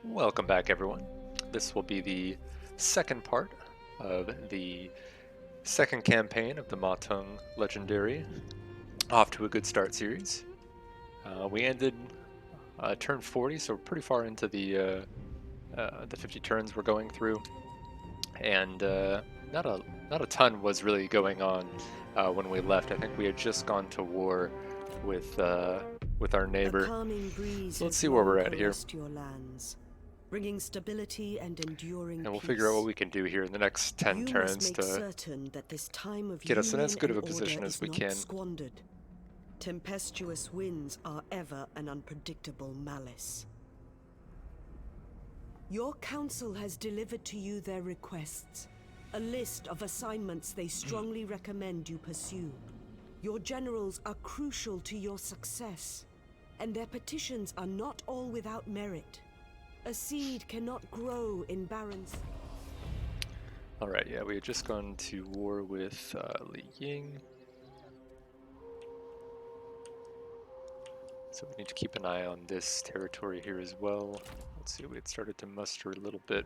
Welcome back, everyone. This will be the second part of the second campaign of the Teng Legendary Off to a Good Start series. We ended turn 40, so we're pretty far into the 50 turns we're going through, and not a ton was really going on when we left. I think we had just gone to war with our neighbor. So let's see where we're at here. Bringing stability and enduring And we'll peace. figure out what we can do here in the next 10 turns to get us in as good of a position as we can. Squandered. Tempestuous winds are ever an unpredictable malice. Your council has delivered to you their requests, a list of assignments they strongly recommend you pursue. Your generals are crucial to your success, and their petitions are not all without merit. A seed cannot grow in barren. Alright, yeah, we had just gone to war with Li Ying. So we need to keep an eye on this territory here as well. Let's see, we had started to muster a little bit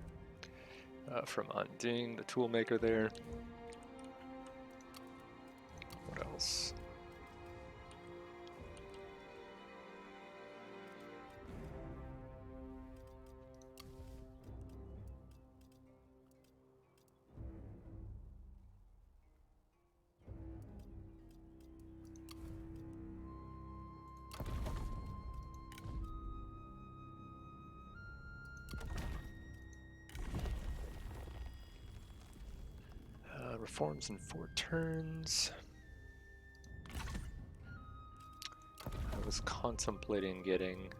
from Anding, the toolmaker there. What else? Reforms in 4 turns. I was contemplating getting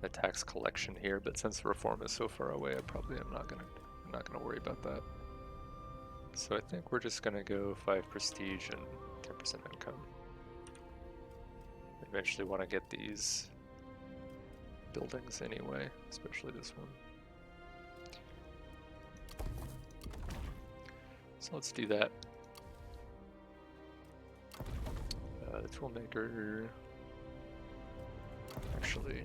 a tax collection here, but since the reform is so far away, I'm not gonna worry about that. So I think we're just gonna go 5 prestige and 10% income. Eventually want to get these buildings anyway, especially this one. So let's do that. The toolmaker. Actually,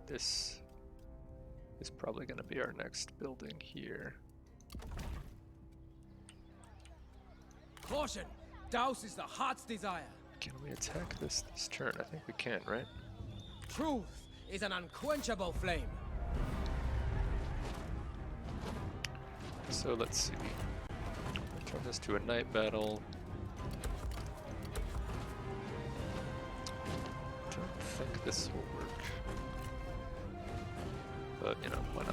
this is probably going to be our next building here. Caution! Douse is the heart's desire. Can we attack this turn? I think we can, right? Truth is an unquenchable flame. So let's see. Turn this to a night battle. Don't think this will work. But, you know, why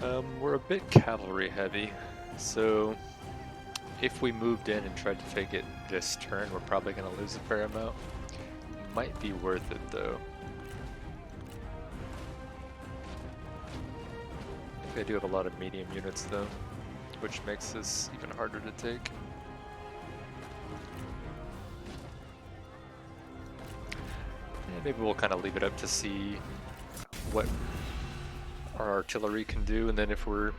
not? We're a bit cavalry heavy, so if we moved in and tried to take it this turn, we're probably going to lose a fair amount. Might be worth it, though. They do have a lot of medium units though, which makes this even harder to take. Yeah, maybe we'll kind of leave it up to see what our artillery can do, and then if we're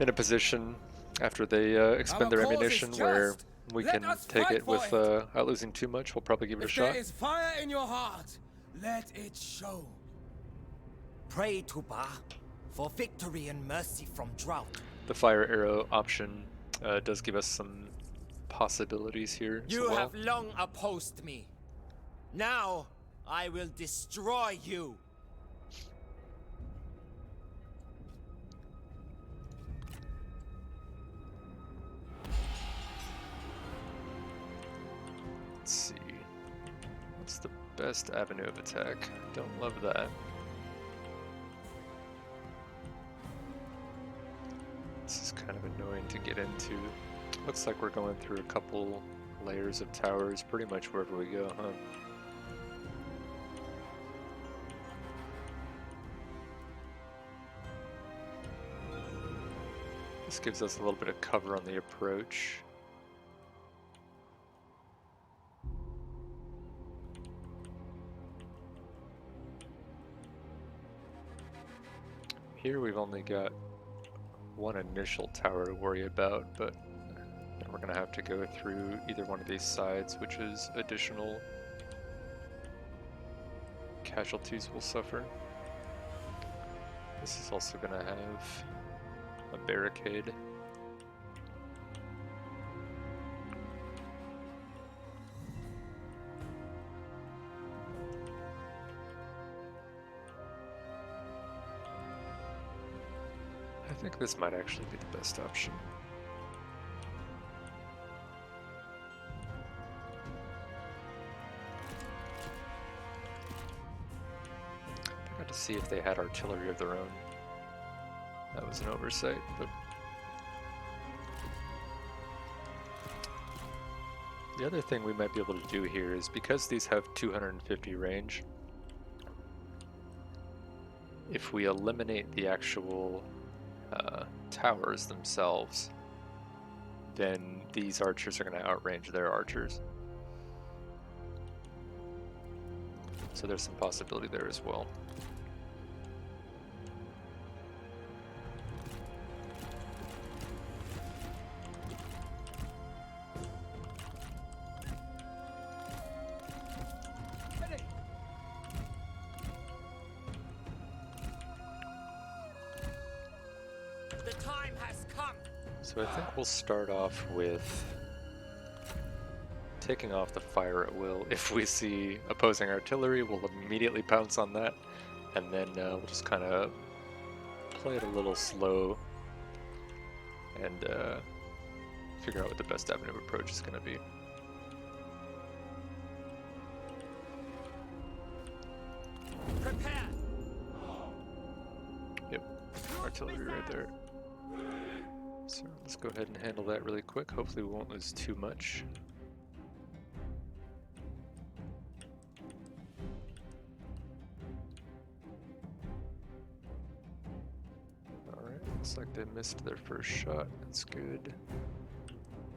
in a position after they expend their ammunition where we can take it without losing too much, we'll probably give it a shot. If there is fire in your heart, let it show. Pray to Ba for victory and mercy from drought. The fire arrow option does give us some possibilities here. You have long opposed me. Now I will destroy you. Let's see. What's the best avenue of attack? Don't love that. This is kind of annoying to get into. Looks like we're going through a couple layers of towers pretty much wherever we go, huh? This gives us a little bit of cover on the approach. Here we've only got one initial tower to worry about, but I don't we're going to have to go through either one of these sides, which is additional casualties will suffer. This is also going to have a barricade. I think this might actually be the best option. I got to see if they had artillery of their own. That was an oversight, but the other thing we might be able to do here is, because these have 250 range, if we eliminate the actual towers themselves, then these archers are going to outrange their archers. So there's some possibility there as well. So I think we'll start off with taking off the fire at will. If we see opposing artillery, we'll immediately pounce on that, and then we'll just kind of play it a little slow and figure out what the best avenue of approach is going to be. Prepare. Yep, artillery right there. So let's go ahead and handle that really quick. Hopefully we won't lose too much. Alright, looks like they missed their first shot. That's good.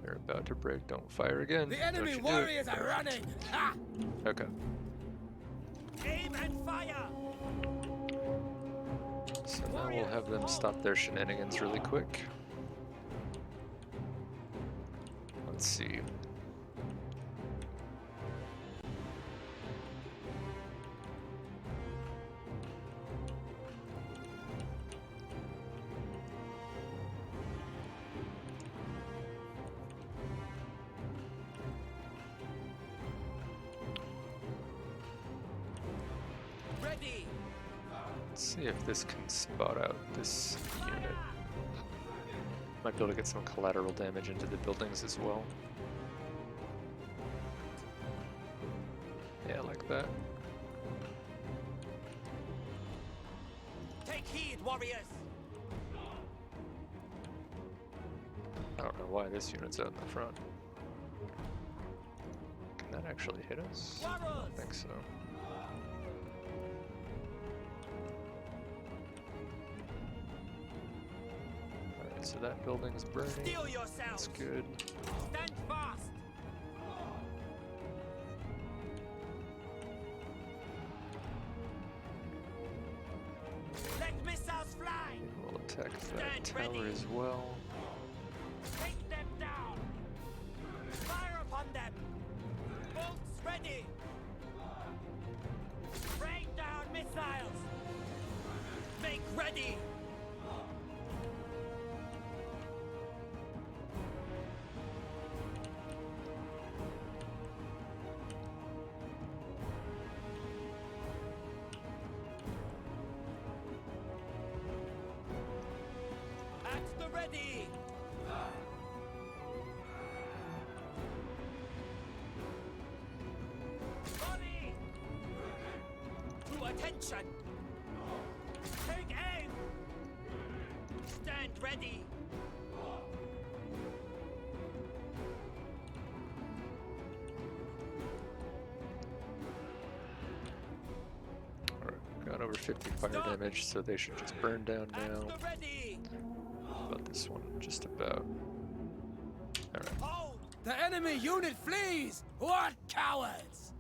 They're about to break. Don't fire again. The enemy warriors are running! Ha! Okay. Aim and fire. So now we'll have them stop their shenanigans really quick. Let's see. Ready. Let's see if this can spot out this unit. Might be able to get some collateral damage into the buildings as well. Yeah, like that. Take heed, warriors. I don't know why this unit's out in the front. Can that actually hit us? I don't think so. Alright, so that building's burning. Steel yourselves. That's good. Stand fast. Let missiles fly. And we'll attack that Stand tower ready. as well. Take them down. Fire upon them. Bolts ready. Rain down missiles. Make ready. At the ready. Volley. To attention. Take aim. Stand ready. Alright, got over 50 fire damage, so they should just burn down now. At the ready. About this one, just about. Alright. Hold. The enemy unit flees! What cowards!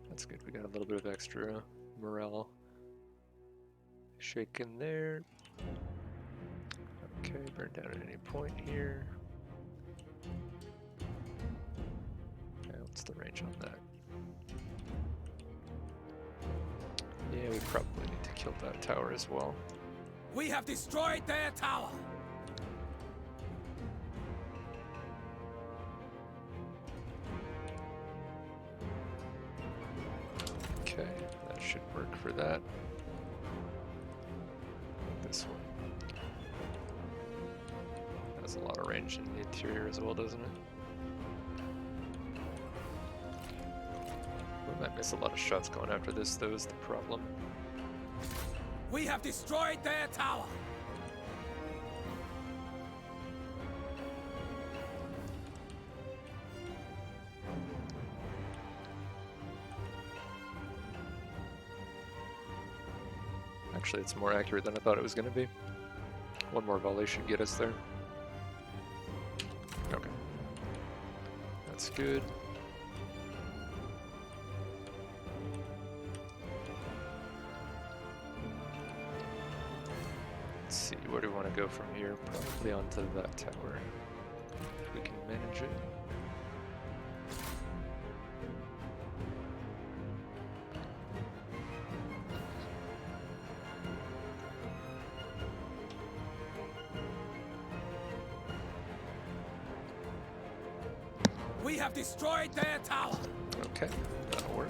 That's good. We got a little bit of extra morale shaken there. Okay, burn down at any point here. Okay, what's the range on that? Yeah, we probably need to kill that tower as well. We have destroyed their tower. Okay, that should work for that. This one has a lot of range in the interior as well, doesn't it? We might miss a lot of shots going after this, though, is the problem. We have destroyed their tower. Actually, it's more accurate than I thought it was going to be. One more volley should get us there. Okay. That's good. Let's see, where do we want to go from here? Probably onto that tower, if we can manage it. We have destroyed their tower. Okay, that'll work.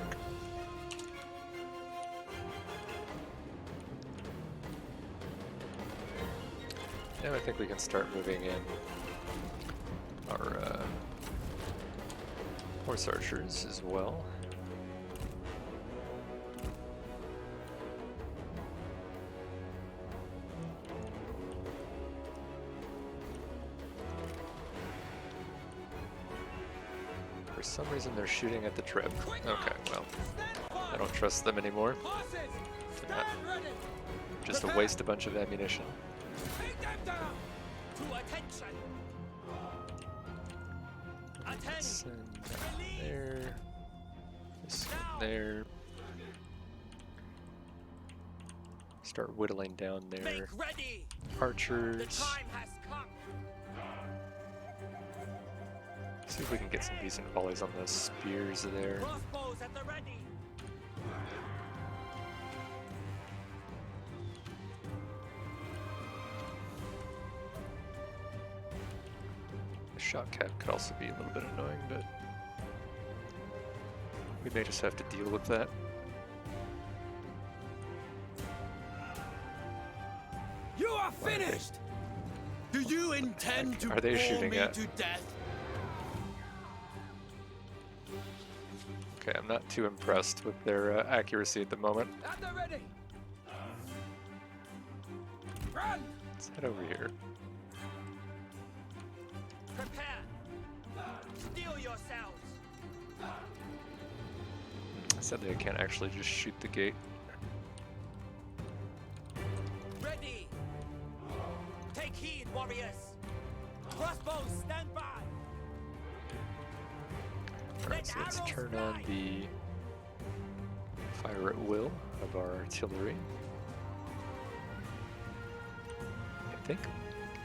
Now I think we can start moving in our horse archers as well. For some reason they're shooting at the trip. Okay, well, I don't trust them anymore. Just a waste a bunch of ammunition. Take them down. To attention. Let's send that there. This one there. Start whittling down their Make ready. The archers. time has come. See if we can get some decent volleys on the spears there. Crossbows at the ready. The shot cap could also be a little bit annoying, but we may just have to deal with that. You are finished. Do you intend to Are they bore shooting me at? to death? Okay, I'm not too impressed with their accuracy at the moment. At the ready. Run. Let's head over here. Prepare. Steel yourselves. Sadly, I can't actually just shoot the gate. Ready. Take heed, warriors. Crossbows, stand by. Alright, so let's turn on the fire at will of our artillery. I think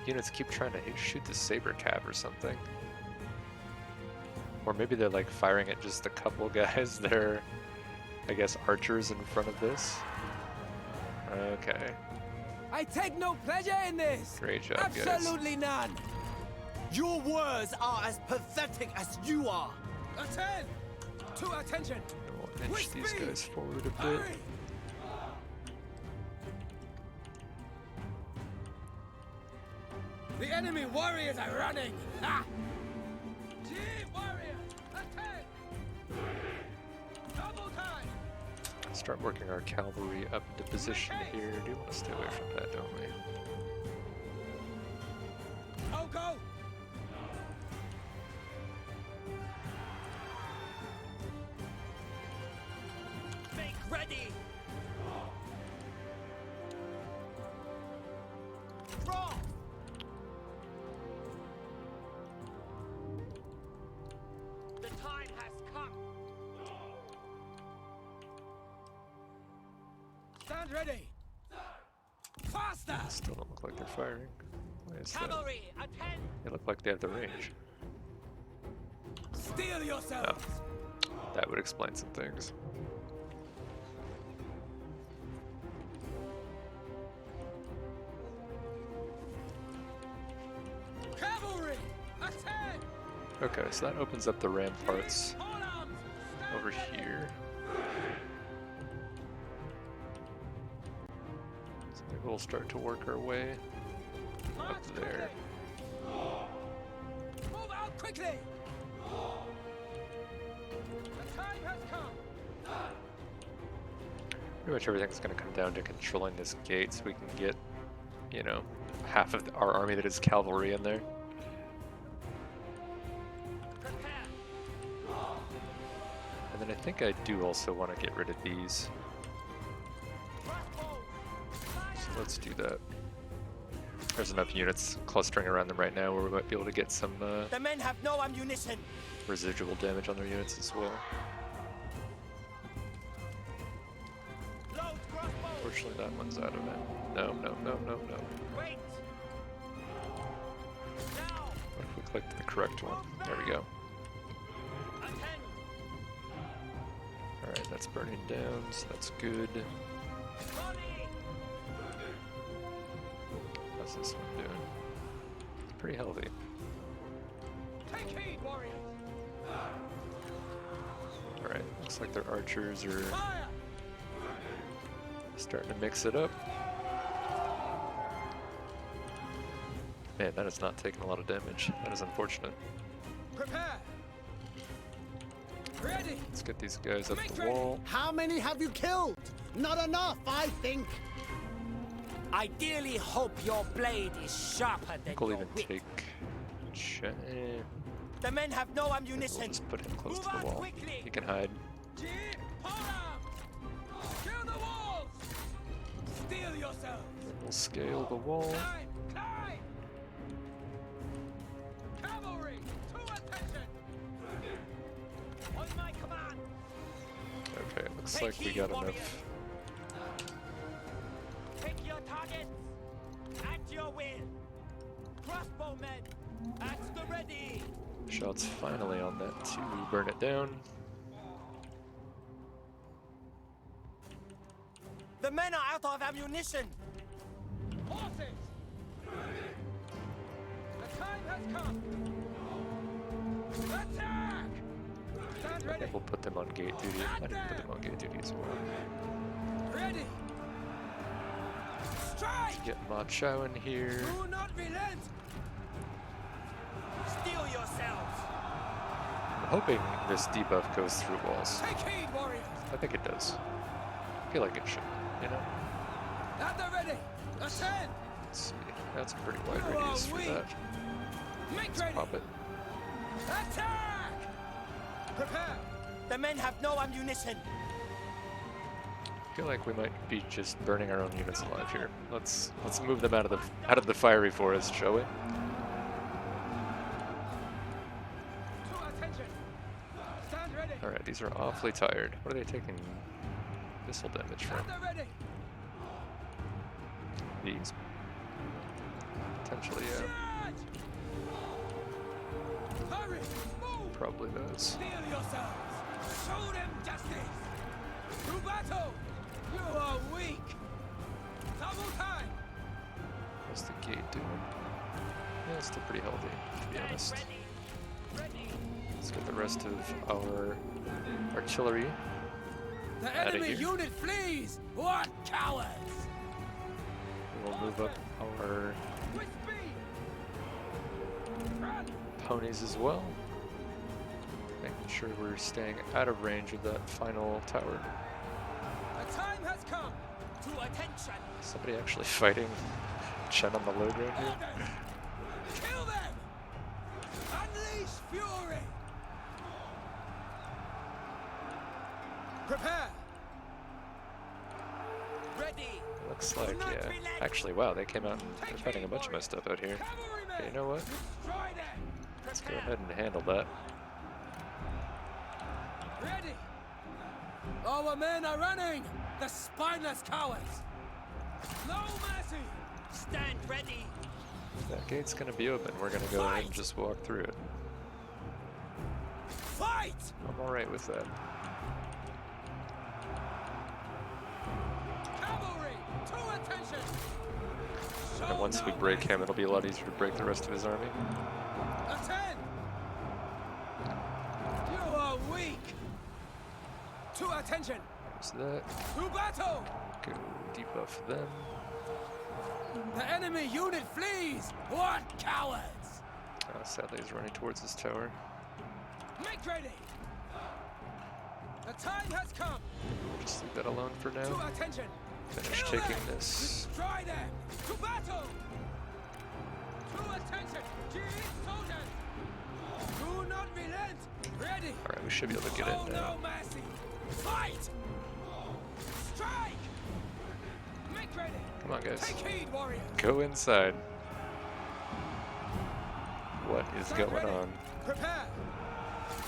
units keep trying to shoot the saber cav or something. Or maybe they're like firing at just a couple guys that are, I guess, archers in front of this. Okay, I take no pleasure in this. great job, guys. Absolutely none. Your words are as pathetic as you are. Attend. To attention. We'll inch With these speed. guys forward a bit. Hurry. The enemy warriors are running. Ha! Team warriors, attack! Double time. Start working our cavalry up into position here. Do want to stay away from that, don't we? Go! Make ready. Draw. The time has come. Stand ready. Faster. Still don't look like they're firing. Why is that? Cavalry, attend! They look like they have the range. Steel yourselves! That would explain some things. Cavalry, attend! Okay, so that opens up the ramparts All arms, stand over ready. here. So maybe we'll start to work our way March up there. quickly. Move out quickly! The time has come! Pretty much everything's going to come down to controlling this gate so we can get, you know, half of our army that is cavalry in there. Prepare! And then I think I do also want to get rid of these. Crossbow! So let's do that. There's enough units clustering around them right now where we might be able to get some The men have no ammunition! residual damage on their units as well. Load crossbow! Fortunately, that one's out of it. No, no, no, no, no. Wait! Now! What if we clicked the correct one? There we go. Attend! Alright, that's burning down, so that's good. Volley! How's this one doing? Pretty healthy. Take heed, warriors! Alright, looks like their archers are Fire! starting to mix it up. Man, that is not taking a lot of damage. That is unfortunate. Prepare! Ready! Let's get these guys up the wall. How many have you killed? Not enough, I think. I dearly hope your blade is sharper I than think we'll your even wit. take... The men have no We'll ammunition. just put him close Move to the out wall. quickly. He can hide. Jeep, hold arms! Kill the walls! Steel yourselves! We'll scale the wall. Climb! Climb! Cavalry, to attention! On my command. Okay, it looks Take like we heed, got warriors. enough. Pick your targets. At your will. Crossbowmen, at the ready. Shots finally on that to burn it down. The men are out of ammunition. Horses! The time has come! Attack! Stand I ready! think we'll put them on gate duty. I didn't put them on gate duty as well. Ready! Strike! Get Ma Chao in here. Do not relent! Steel yourselves. I'm hoping this debuff goes through walls. Take heed, warriors! I think it does. I feel like it should, you know? At the ready! Ascend! Let's see. That's a pretty wide You are radius for weak. that. Make Let's ready! pop it. Attack! Prepare! The men have no ammunition. I feel like we might be just burning our own units alive here. Let's move them out of the fiery forest, shall we? To attention! Stand ready! Alright, these are awfully tired. What are they taking missile damage from? At the ready! These? Potentially, yeah. Charge! Hurry! Move! Probably those. Steel yourselves! Show them justice! To battle! You are weak! Double time! What's the gate doing? Yeah, it's still pretty healthy, to be honest. Ready. Let's get the rest of our artillery. The Outta enemy here. unit flees! What cowards! We'll move up our With speed! Run! ponies as well. Making sure we're staying out of range of that final tower. The time has come! To attention. Somebody actually fighting Chen on the low ground here. Orders! Kill them! Unleash fury! Prepare! Ready. Looks like, yeah. Actually, wow, they came out and they're fighting a bunch of my stuff out here. Cavalrymen! Okay, you know what? Destroy them! Let's go ahead and handle that. Ready! Our men are running! The spineless cowards! No mercy! Stand ready. That gate's gonna be open. We're gonna go ahead and just walk through it. Fight! I'm alright with that. Cavalry, to attention! And once we break him, it'll be a lot easier to break the rest of his army. Attend! You are weak! To attention! There's that. To battle! Go debuff them. The enemy unit flees! What cowards! Sadly, he's running towards his tower. Make ready! The time has come! Just leave that alone for now. To attention! Finish Kill taking them! this. Destroy them! To battle! To attention! Chief soldiers! Do not relent! Ready! Alright, we should be able to get Show in now. no mercy! Fight! Strike! Make ready! Come on, guys. Take heed, warriors! Go inside. What is Stand going ready. on? Prepare!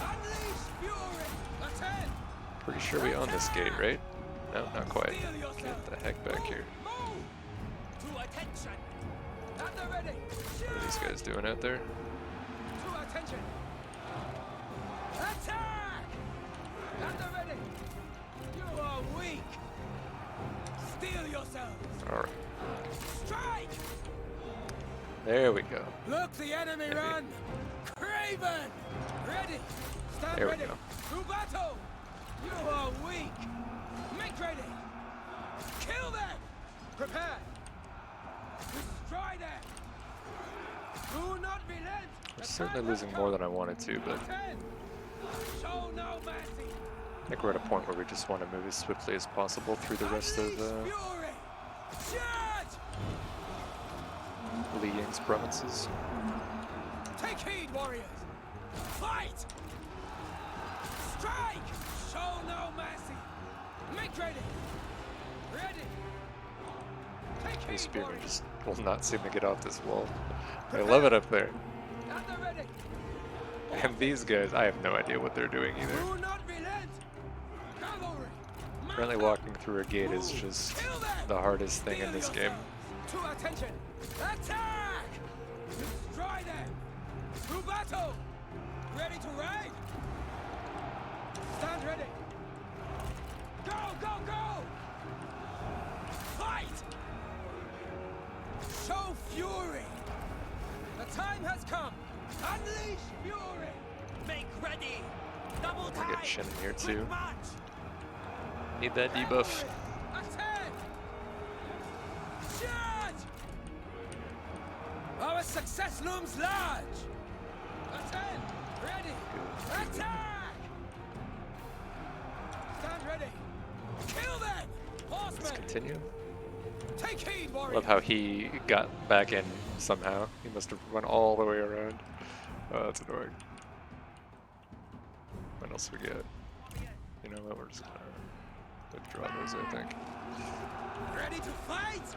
Unleash fury! Attend! Pretty sure we own this gate, right? No, not quite. Steel yourself. Get the heck back here. Move! To attention. At the ready! What are these guys doing out there? To attention! Attack! At the ready! You are weak! Steel yourselves! Alright. Strike! There we go. Look the enemy Maybe. run! Craven! Ready! Stand There we ready! go. To battle! You are weak! Make ready! Kill them! Prepare! Destroy them! Do not relent! We're The certainly time losing has more come. than I wanted to, but Attend! Show no mercy! I think we're at a point where we just want to move as swiftly as possible through the rest of Unleash fury! Charge! Li Ying's provinces. Take heed, warriors! Fight! Strike! Show no mercy! Make ready! Ready! Take These heed, spearmen warriors! just will not seem to get off this wall. I love it up there. At the ready! And these guys, I have no idea what they're doing either. Do not relent! Cavalry! Apparently mount up! walking through a gate is just Kill them! the hardest thing in Steel this game. yourselves. To attention! Attack! Destroy them! To battle! Ready to raid! Stand ready! Go, go, go! Fight! Show fury! The time has come! Unleash fury! Make ready. Double We're time. getting Shen in here Quick too. march. Need that debuff. Attack! Charge! Our success looms large! Attend! Ready! Attack! Stand ready! Kill them! Let's Horsemen! continue. Take heed, warriors! Love how he got back in somehow. He must have run all the way around. Oh, that's annoying. What else we get? You know what? We're just gonna withdraw those, I think. Ready to fight?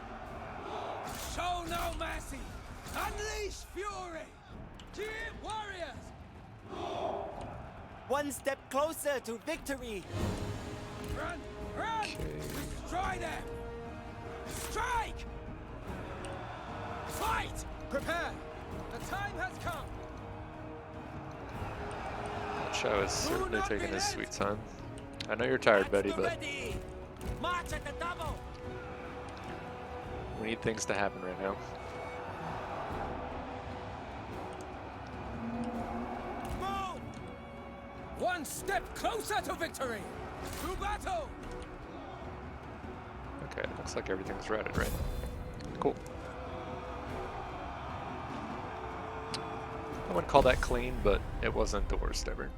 Show no mercy! Unleash fury! Team warriors! One step closer to victory. Run! Run! Okay. Destroy them! Strike! Fight! Prepare! The time has come! Chow is certainly not taking his relent. sweet time. I know you're tired, At Betty, the but ready. March at the double. we need things to happen right now. Move! One step closer to victory! To battle! Okay, looks like everything's routed, right? Cool. I wouldn't call that clean, but it wasn't the worst ever.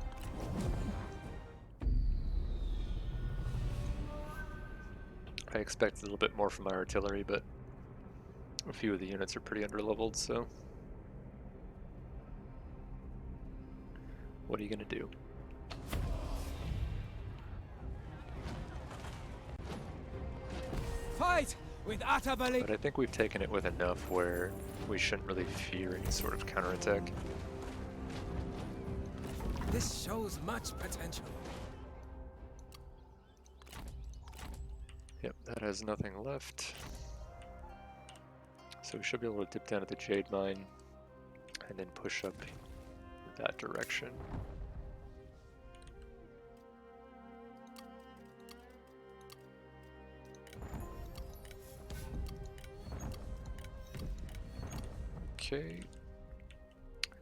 I expected a little bit more from my artillery, but a few of the units are pretty underleveled, so what are you gonna do? Fight with utter belief! But I think we've taken it with enough where we shouldn't really fear any sort of counterattack. This shows much potential. Yep, that has nothing left. So we should be able to dip down to the Jade Mine and then push up that direction. Okay.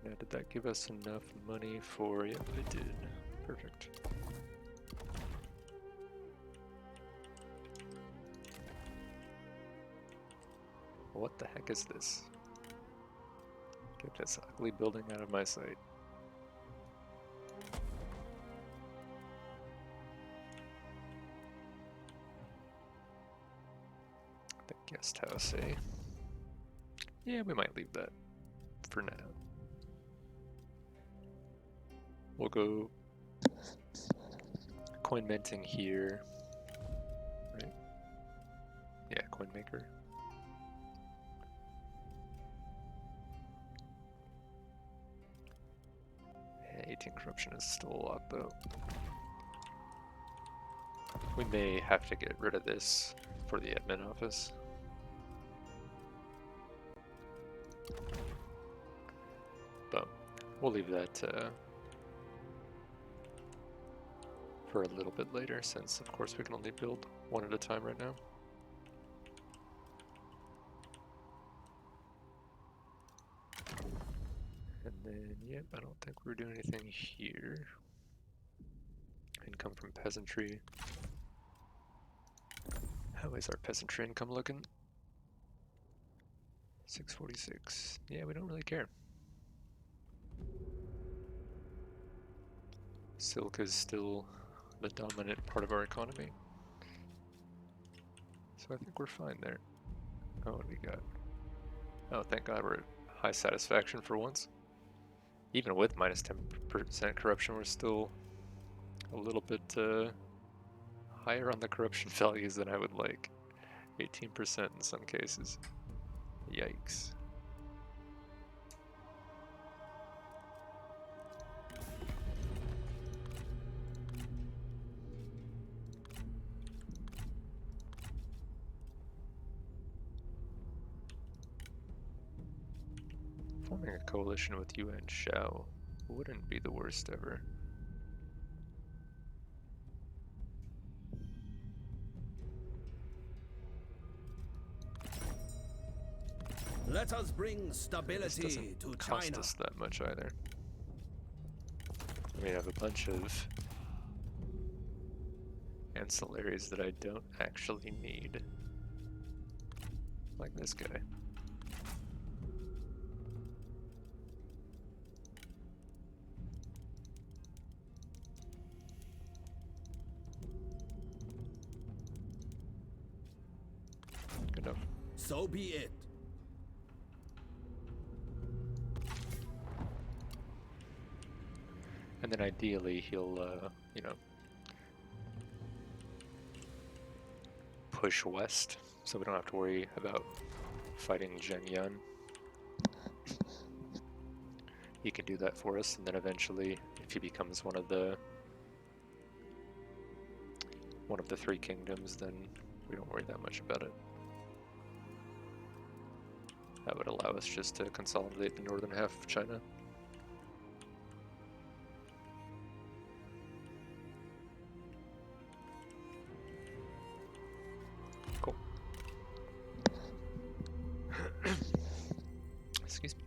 Now, did that give us enough money for... Yep, it did. Perfect. What the heck is this? Get this ugly building out of my sight. The guest house, eh? Yeah, we might leave that for now. We'll go coin minting here, right? Yeah, coin maker. Yeah, 18 corruption is still a lot though. We may have to get rid of this for the admin office. But we'll leave that for a little bit later, since of course we can only build one at a time right now. And then, yep, I don't think we're doing anything here. Income from peasantry. How is our peasantry income looking? 646. Yeah, we don't really care. Silk is still the dominant part of our economy. So I think we're fine there. Oh, what do we got? Oh, thank God we're at high satisfaction for once. Even with minus 10% corruption, we're still a little bit higher on the corruption values than I would like. 18% in some cases. Yikes. Forming a coalition with Yuan Shao wouldn't be the worst ever. Let us bring This stability doesn't to cost China. us that much either. We have a bunch of ancillaries that I don't actually need. Like this guy. Good enough. So be it. And then ideally he'll, you know, push west, so we don't have to worry about fighting Zhenyan. He can do that for us, and then eventually, if he becomes one of the three kingdoms, then we don't worry that much about it. That would allow us just to consolidate the northern half of China. Cool. Excuse me.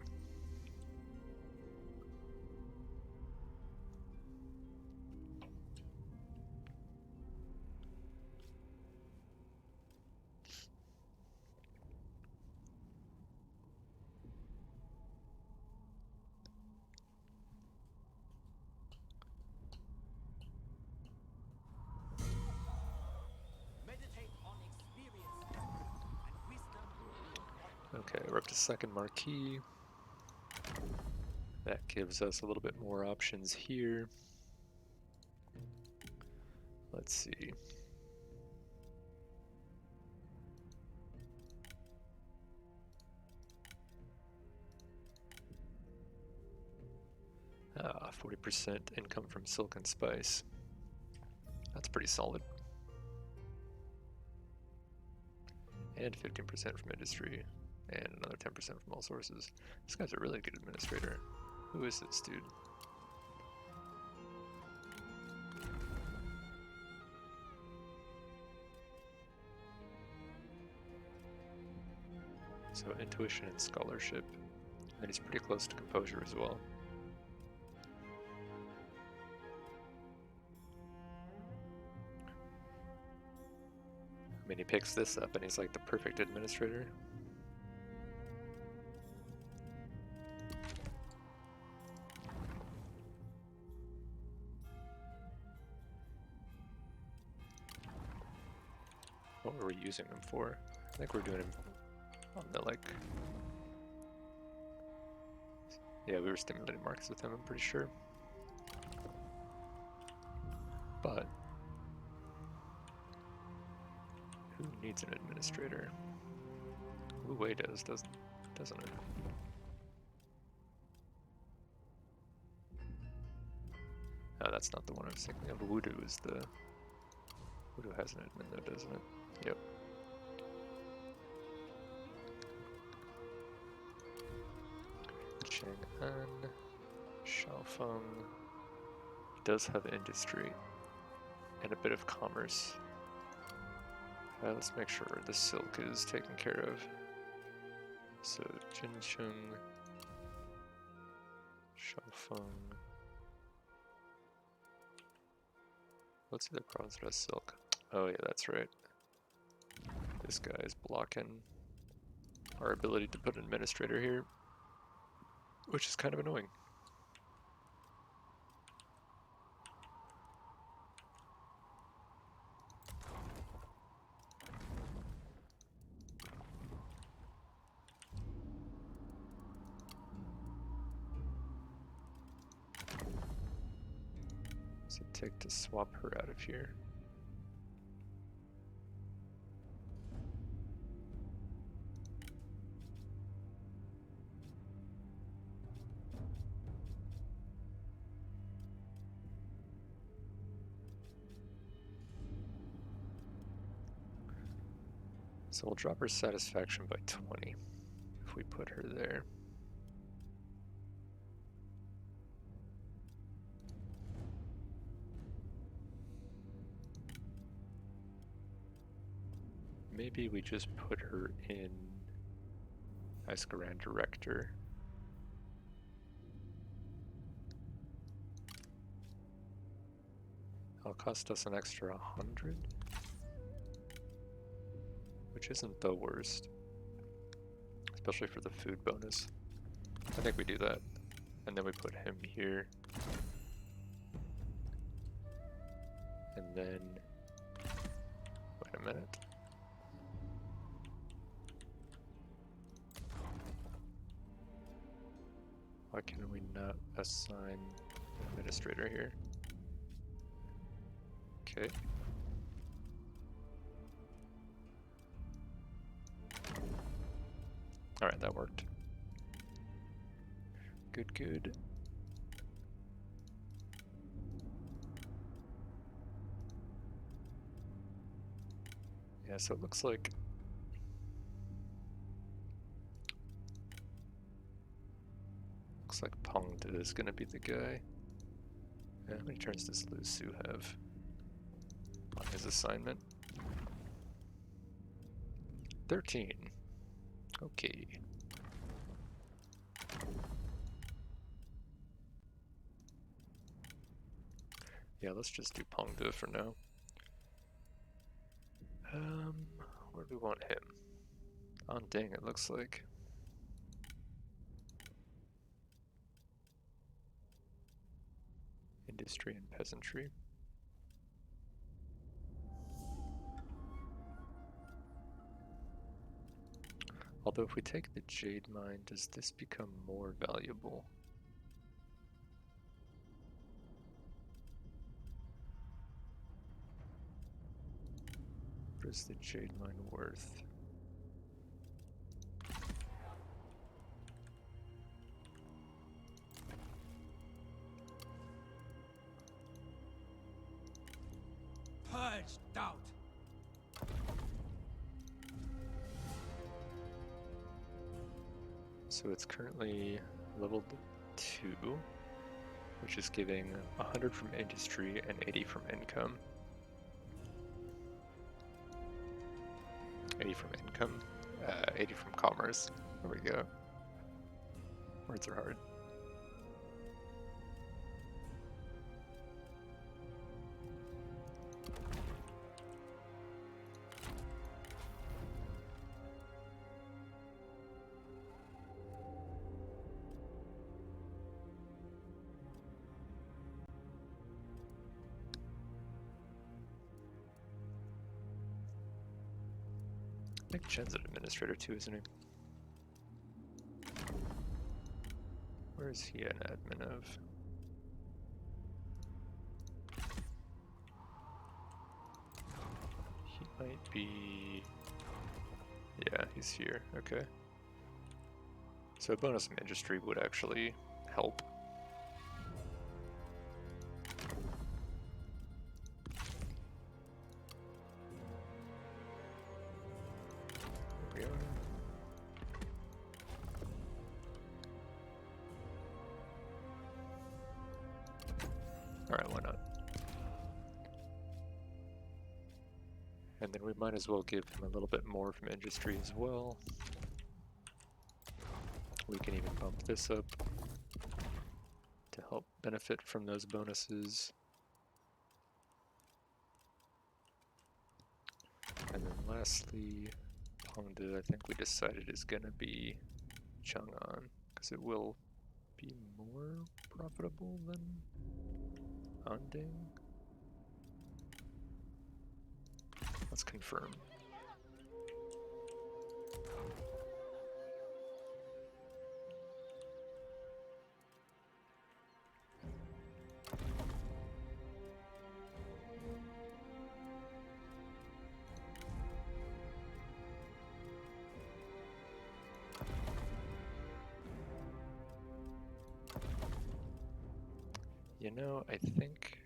Meditate on experience and wisdom. Okay, we're up to second marquee. That gives us a little bit more options here. Let's see. Ah, 40% income from silk and spice. That's pretty solid. And 15% from industry. And another 10% from all sources. This guy's a really good administrator. Who is this dude? So intuition and scholarship. And he's pretty close to composure as well. I mean, he picks this up and he's like the perfect administrator. What were we using him for? I think we're doing him on the like... Yeah, we were stimulating markets with him, I'm pretty sure. But... who needs an administrator? Wu Wei does, doesn't it? No, that's not the one I was thinking of. Wudu is the... Wudu has an admin though, doesn't it? Yep. Chang'an, Shaofeng. He does have industry and a bit of commerce. Let's make sure the silk is taken care of. So Jincheng, Shaofeng. What's the other province that has silk? Oh yeah, that's right. This guy is blocking our ability to put an administrator here, which is kind of annoying. What's it take to swap her out of here? So we'll drop her satisfaction by 20 if we put her there. Maybe we just put her in as Grand Director. It'll cost us an extra 100. Which isn't the worst, especially for the food bonus. I think we do that, and then we put him here, and then, wait a minute. Why can we not assign administrator here? Okay. Alright, that worked. Good, good. Yeah, so it looks like... looks like Pengde is gonna be the guy. Yeah, how many turns does Lu Su have on his assignment? 13. Okay. Yeah, let's just do Pengde for now. Where do we want him? On Ding, it looks like. Industry and peasantry. Although if we take the Jade Mine, does this become more valuable? What is the Jade Mine worth? Purge doubt. So it's currently leveled 2, which is giving 100 from industry and 80 from income. 80 from income, 80 from commerce. There we go. Words are hard. I think Chen's an administrator too, isn't he? Where is he an admin of? He might be... Yeah, he's here. Okay. So a bonus from industry would actually help. There we are. Alright, why not? And then we might as well give him a little bit more from industry as well. We can even bump this up to help benefit from those bonuses. And then lastly, Hongdu I think we decided is going to be Chang'an, because it will be more profitable than Anding. Let's confirm. You know, I think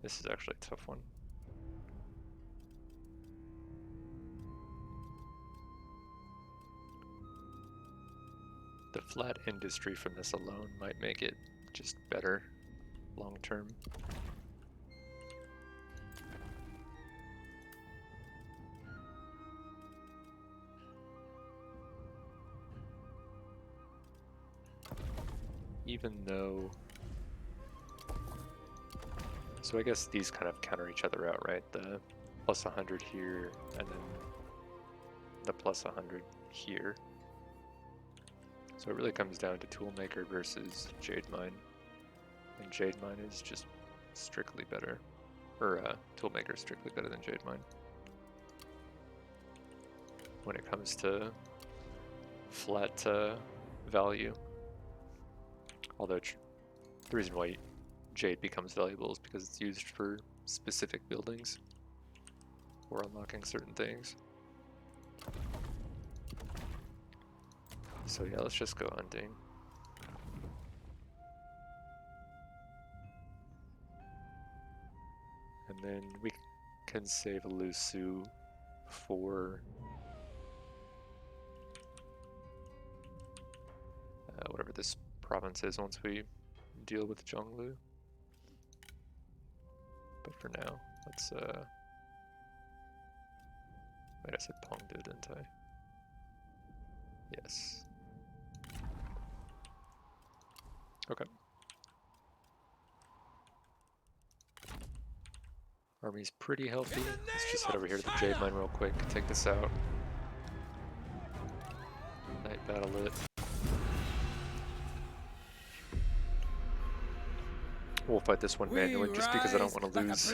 this is actually a tough one. The flat industry from this alone might make it just better long term. Even though, so I guess these kind of counter each other out, right? The plus 100 here, and then the plus 100 here. So it really comes down to Toolmaker versus Jade Mine. And Jade Mine is just strictly better. Or Toolmaker is strictly better than Jade Mine. When it comes to flat value. Although the reason why Jade becomes valuable is because it's used for specific buildings or unlocking certain things. So yeah, let's just go hunting. And then we can save Lusu for whatever this province is once we deal with Zhonglu. But for now, let's wait, I said Pengdu, didn't I? Yes. Okay. Army's pretty healthy. Let's just head over here to the Jade Mine real quick, take this out. Night battle it. We'll fight this one manually just because I don't want to lose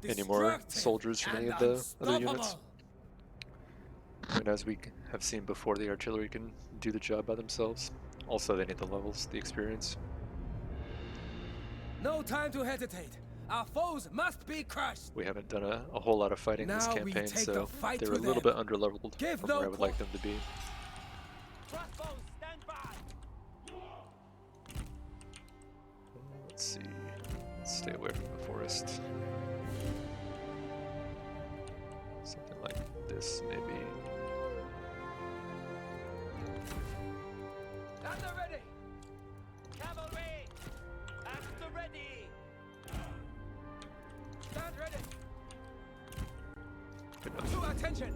any more soldiers from any of the other units. And as we have seen before, the artillery can do the job by themselves. Also, they need the levels, the experience. No time to hesitate. Our foes must be crushed. We haven't done a whole lot of fighting this campaign, so they're a little bit underleveled from where I would like them to be. Crossbows, stand by! Let's see. Let's stay away from the forest. Something like this, maybe. the ready! Cavalry! At the ready! Stand ready! Good enough. To attention!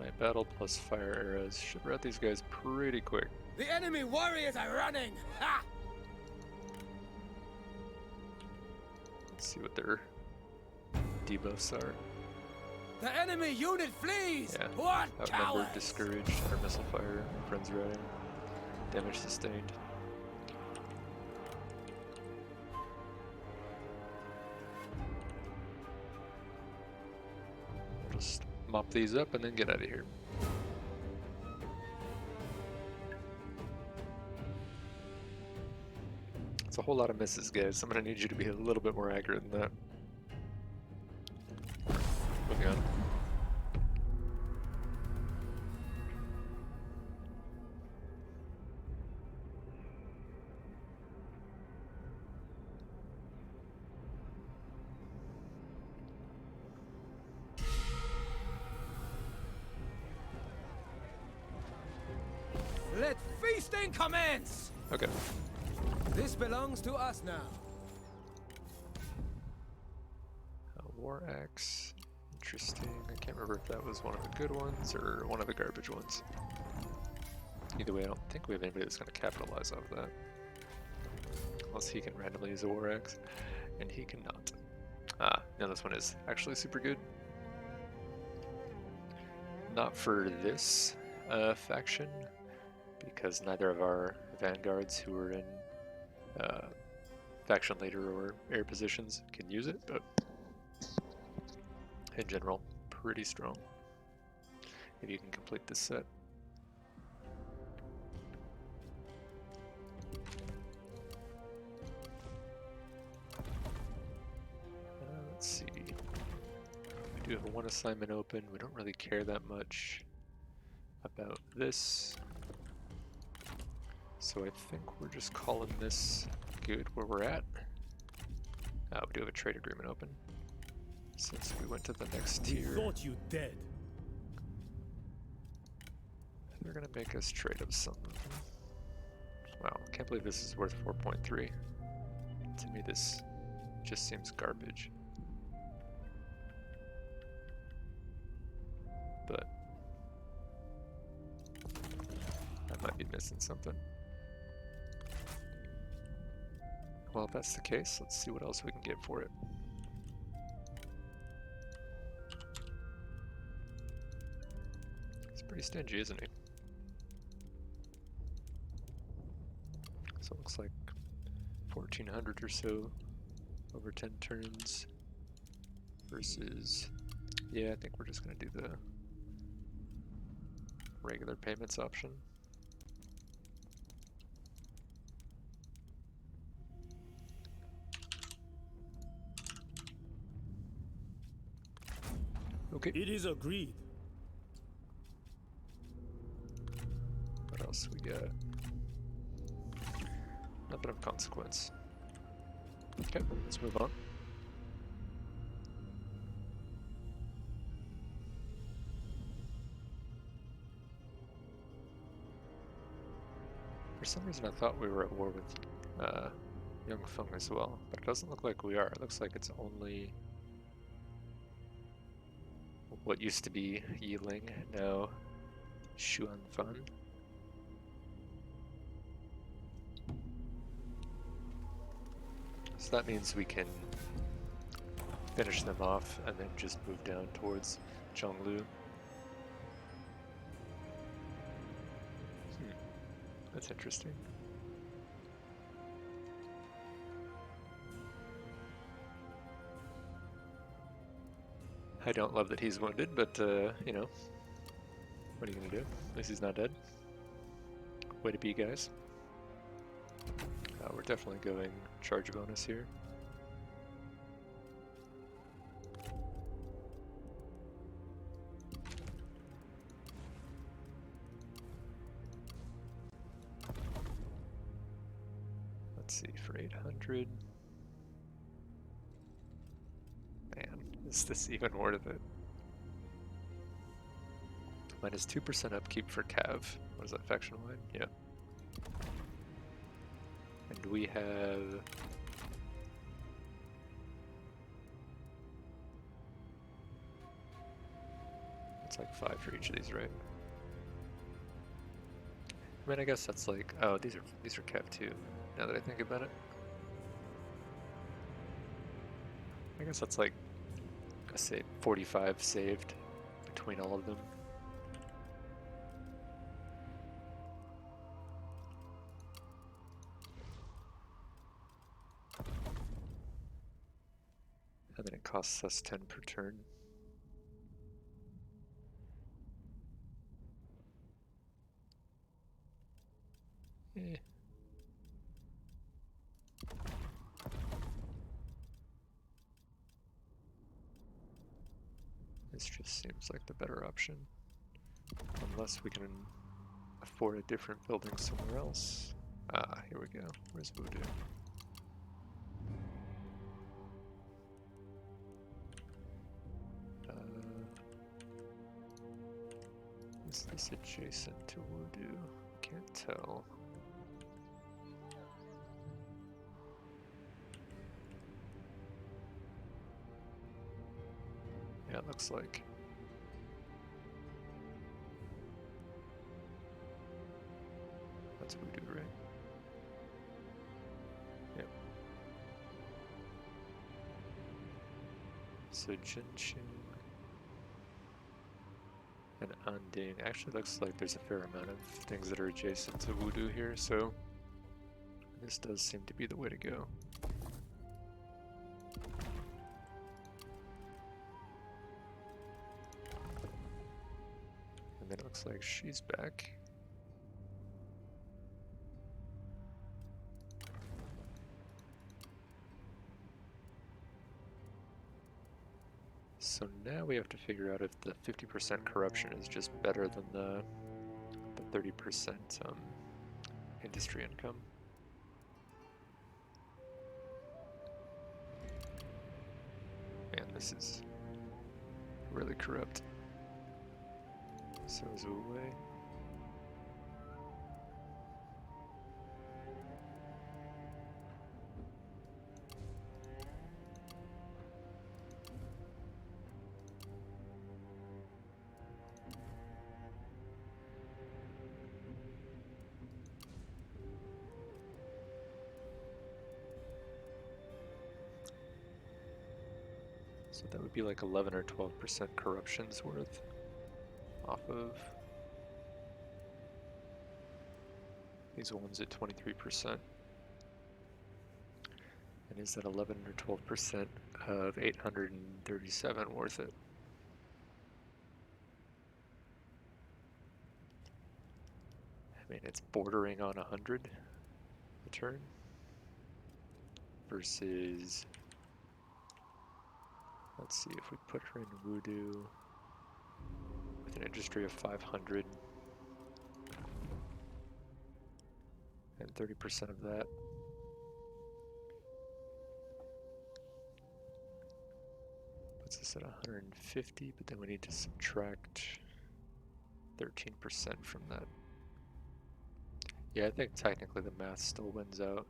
Night battle plus fire arrows should rout these guys pretty quick. The enemy warriors are running! Ha! Let's see what their debuffs are. The enemy unit flees! Yeah. What Outnumbered, cowards! discouraged, under missile fire, friends routing, damage sustained. We'll just mop these up and then get out of here. It's a whole lot of misses, guys. I'm gonna need you to be a little bit more accurate than that. Moving on. Let feasting commence! Okay. This belongs to us now. War axe. Interesting. I can't remember if that was one of the good ones or one of the garbage ones. Either way, I don't think we have anybody that's going to capitalize off that. Unless he can randomly use a war axe. And he cannot. Ah, no, this one is actually super good. Not for this faction, because neither of our vanguards who are in faction leader or air positions can use it, but in general, pretty strong if you can complete this set. Let's see. We do have one assignment open. We don't really care that much about this. So I think we're just calling this good where we're at. We do have a trade agreement open. Since we went to the next tier, Thought you dead. they're gonna make us trade up something. Wow, can't believe this is worth 4.3. To me, this just seems garbage. But I might be missing something. Well, if that's the case, let's see what else we can get for it. He's pretty stingy, isn't he? So it looks like 1400 or so over 10 turns versus, yeah, I think we're just going to do the regular payments option. Okay. It is agreed. What else we got? Nothing of consequence. Okay, let's move on. For some reason I thought we were at war with Young Feng as well, but it doesn't look like we are. It looks like it's only what used to be Yiling, now Xuanfan. So that means we can finish them off and then just move down towards Zhonglu. That's interesting. I don't love that he's wounded, but, you know, what are you gonna do? At least he's not dead. Way to be, guys. We're definitely going charge bonus here. Let's see, for 800. Is this even worth it? Minus 2% upkeep for Cav. What is that, faction wide? Yeah. And we have... It's like 5 for each of these, right? I mean, I guess that's like... Oh, these are Cav too, now that I think about it. I guess that's like, let's say 45 saved between all of them. And then it costs us 10 per turn. Eh. This just seems like the better option. Unless we can afford a different building somewhere else. Ah, here we go. Where's Voodoo? Is this adjacent to Voodoo? Can't tell. Yeah, it looks like. That's Voodoo, right? Yep. So Jinqing and Anding. Actually looks like there's a fair amount of things that are adjacent to Voodoo here, so this does seem to be the way to go. And then it looks like she's back. So now we have to figure out if the 50% corruption is just better than the 30% industry income. Man, this is really corrupt. So is Wu. So that would be like 11 or 12% corruption's worth off of these ones at 23%. And is that 11 or 12% of 837 worth it? I mean, it's bordering on 100 a turn versus, let's see, if we put her in Voodoo with an industry of 500 and 30% of that. Puts us at 150, but then we need to subtract 13% from that. Yeah, I think technically the math still wins out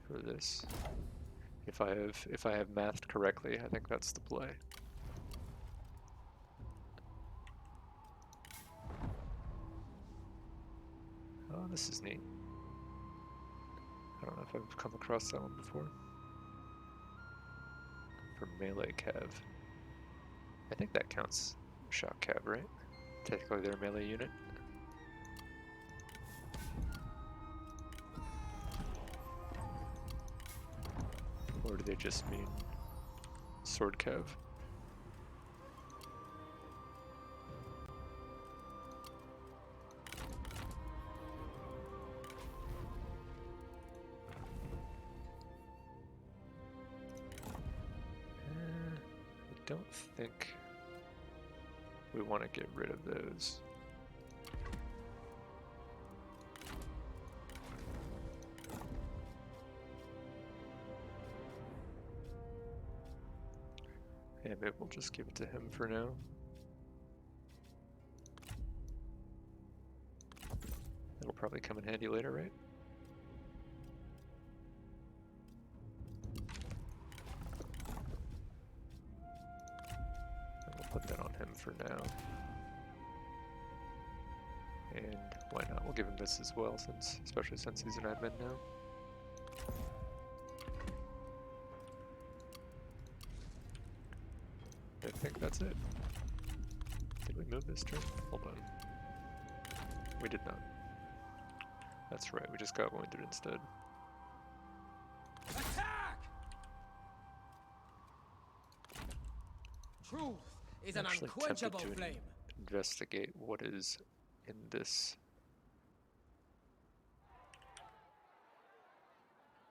for this. If I have mathed correctly, I think that's the play. Oh, this is neat. I don't know if I've come across that one before. For melee cav. I think that counts shock cav, right? Technically they're a melee unit. Or do they just mean sword cav? I don't think we want to get rid of those. Ambit, we'll just give it to him for now. It'll probably come in handy later, right? And we'll put that on him for now. And why not? We'll give him this as well, especially since he's an admin now. I think that's it. Did we move this turn? Hold on. We did not. That's right, we just got wounded instead. Attack! Truth is an Actually unquenchable tempted to flame. investigate what is in this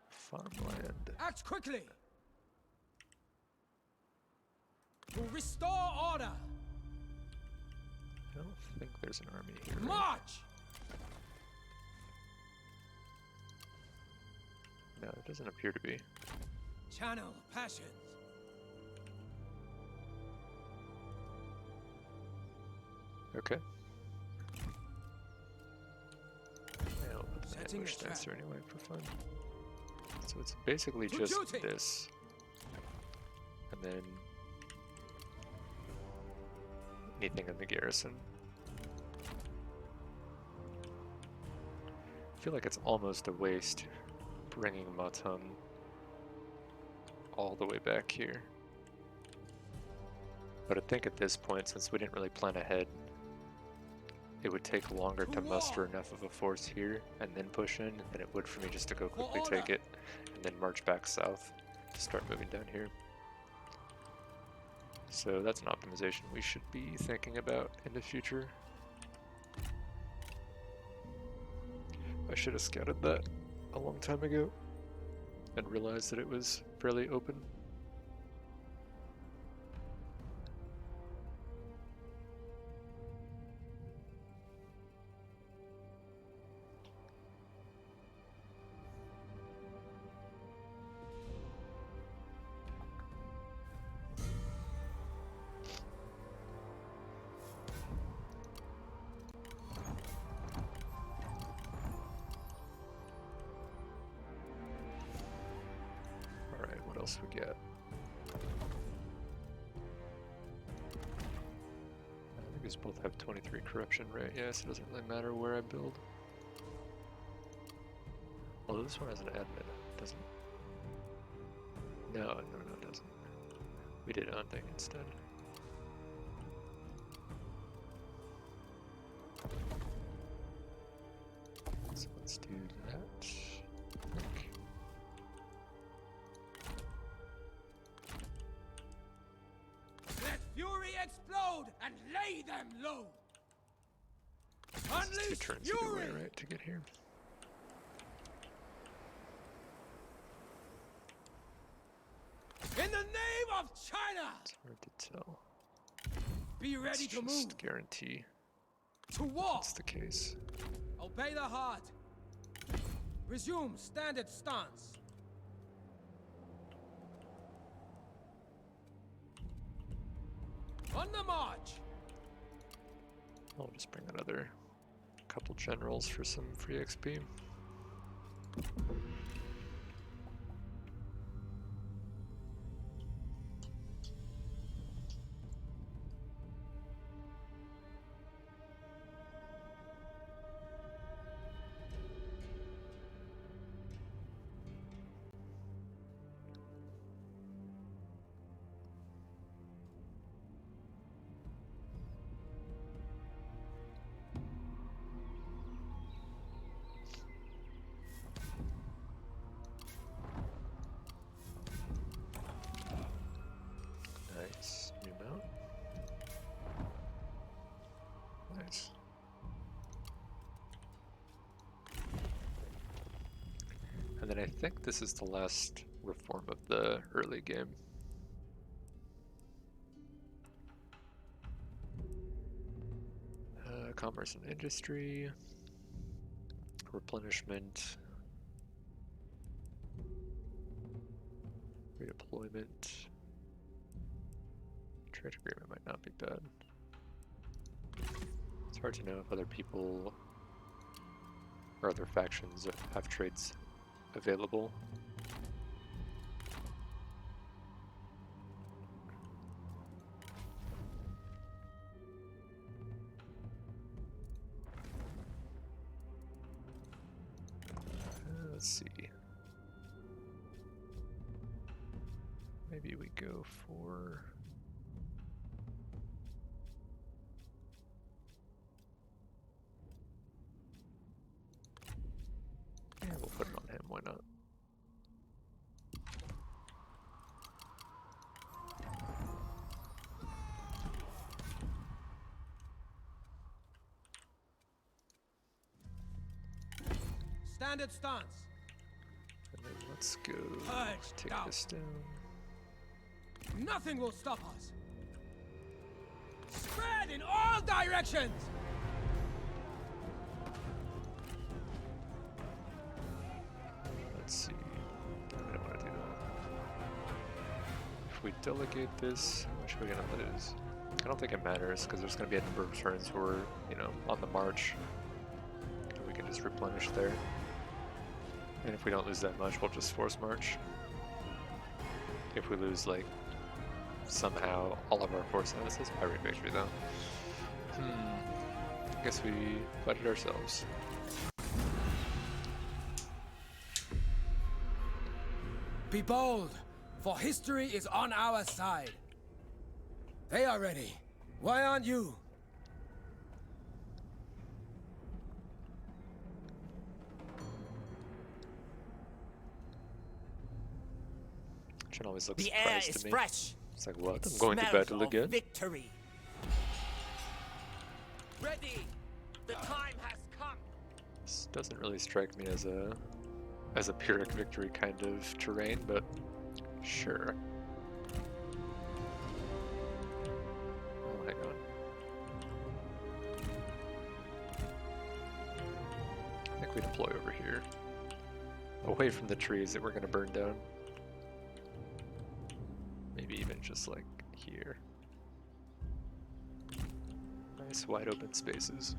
farmland. Act quickly! To restore order! I don't think there's an army here. Right? March! No, it doesn't appear to be. Channel passions. Okay. Yeah, I'll put the Setting ambush the trap. dancer anyway for fun. So it's basically To just duty. this. And then anything in the garrison. I feel like it's almost a waste bringing Matung all the way back here. But I think at this point, since we didn't really plan ahead, it would take longer to muster enough of a force here and then push in than it would for me just to go quickly take it and then march back south to start moving down here. So that's an optimization we should be thinking about in the future. I should have scouted that a long time ago and realized that it was fairly open. Alright, what else we got? I think these both have 23 corruption, right? Yeah, so it doesn't really matter where I build. Although this one has an admin, doesn't it? No, it doesn't. We did hunting instead. So let's do that. I think. Let fury explode and lay them low! This is two Unleash turns either way, fury! right, to get here. In the name of China! It's hard to tell. Be ready Let's to move! just guarantee To war! that's the case. Obey the heart! Resume standard stance! On the march! I'll just bring another couple generals for some free XP. Nice. New mount. Nice. And then I think this is the last reform of the early game. Commerce and industry. Replenishment. Redeployment. Trade agreement might not be bad. It's hard to know if other people or other factions have trades available. Let's see. Maybe we go for... yeah, we'll put it on him, why not? Standard stance. And then let's go Purge take down. this down. Nothing will stop us. Spread in all directions. Let's see. I don't want to do that. If we delegate this, how much are we gonna lose? I don't think it matters because there's gonna be a number of turns where we're, you know, on the march. And we can just replenish there. And if we don't lose that much, we'll just force march. If we lose, like, somehow all of our force, this is pirate victory though. I guess we fight it ourselves. Be bold, for history is on our side. They are ready. Why aren't you? Which always looks The air surprised is to me. fresh. It's like, what? It I'm going to smells battle of again? victory. Ready! The time has come! This doesn't really strike me as a Pyrrhic victory kind of terrain, but sure. Oh, hang on. I think we deploy over here. Away from the trees that we're going to burn down. Maybe even just like here. Nice wide open spaces.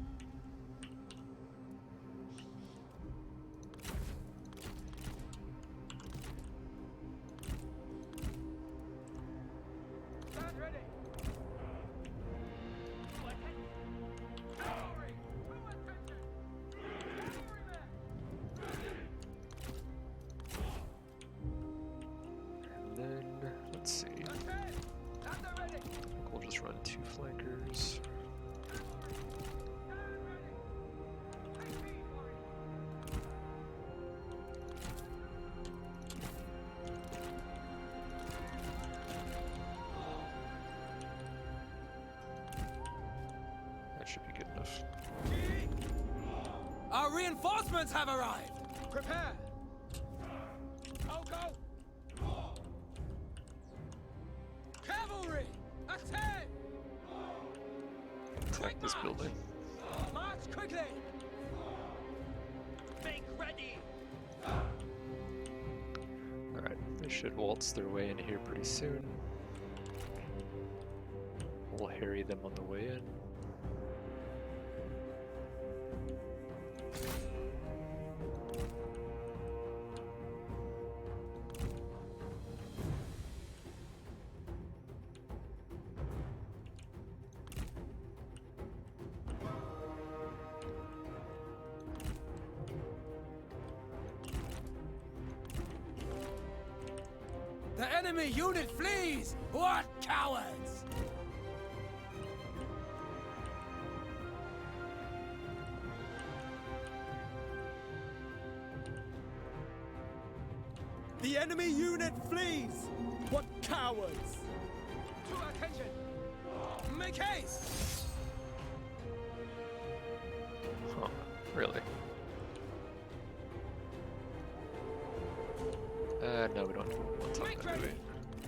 Stand ready. Cavalry, full attention. And then, let's see. I think we'll just run 2 flankers. That should be good enough. Our reinforcements have arrived. Prepare. Go. Cavalry, attack! Attack this building. March quickly. Make ready! Alright, they should waltz their way in here pretty soon. We'll harry them on the way in. The enemy unit flees! What cowards! The enemy unit flees. What cowards! To attention! Make haste! Huh, really? No, we don't want to Make that, do we? ready.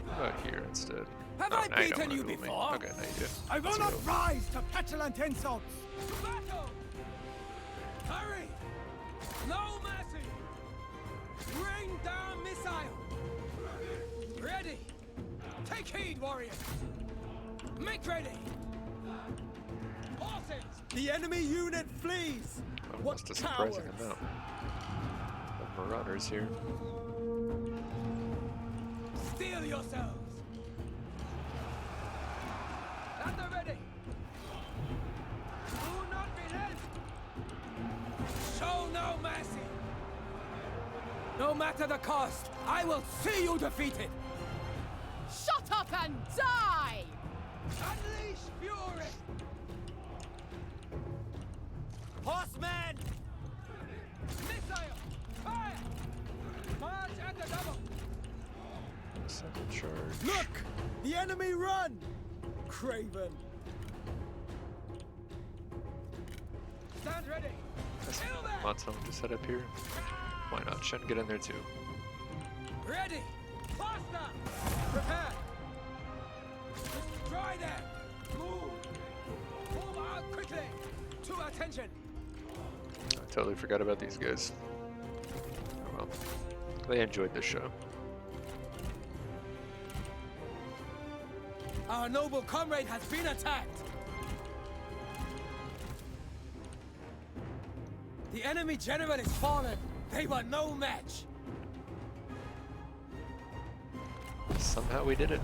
How about here instead? Have Oh, I now you don't beaten wanna you duel me. before? Okay, now you do. I will Let's not go. rise to petulant insults. To battle! Hurry! No mercy! Rain down missile! Ready! Take heed, warriors! Make ready! Horses! The enemy unit flees! Almost a surprising amount of marauders here. Steel yourselves! Thunder ready! Do not relent! Show no mercy! No matter the cost, I will see you defeated! Shut up and die! Unleash fury! Horsemen! Missile! Fire! March at the double! Second charge. Look! The enemy run! Craven! Stand ready! Kill them! Matong just head up here. Why not? Shen, get in there too. Ready! Faster! Prepare! Destroy them! Move! Move out quickly! To attention! I totally forgot about these guys. Oh well. They enjoyed the show. Our noble comrade has been attacked! The enemy general is fallen! They were no match! Somehow we did it.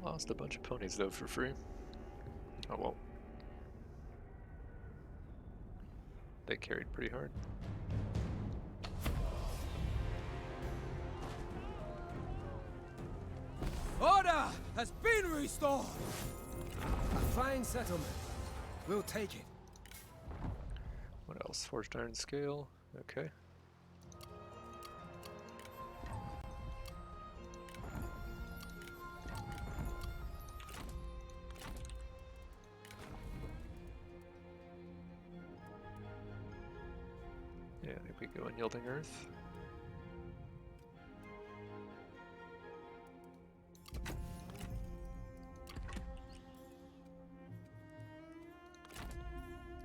Lost a bunch of ponies though for free. Oh well. They carried pretty hard. Order has been restored! A fine settlement. We'll take it. What else? Forged iron scale. Okay. Yeah, I think we go in yielding earth.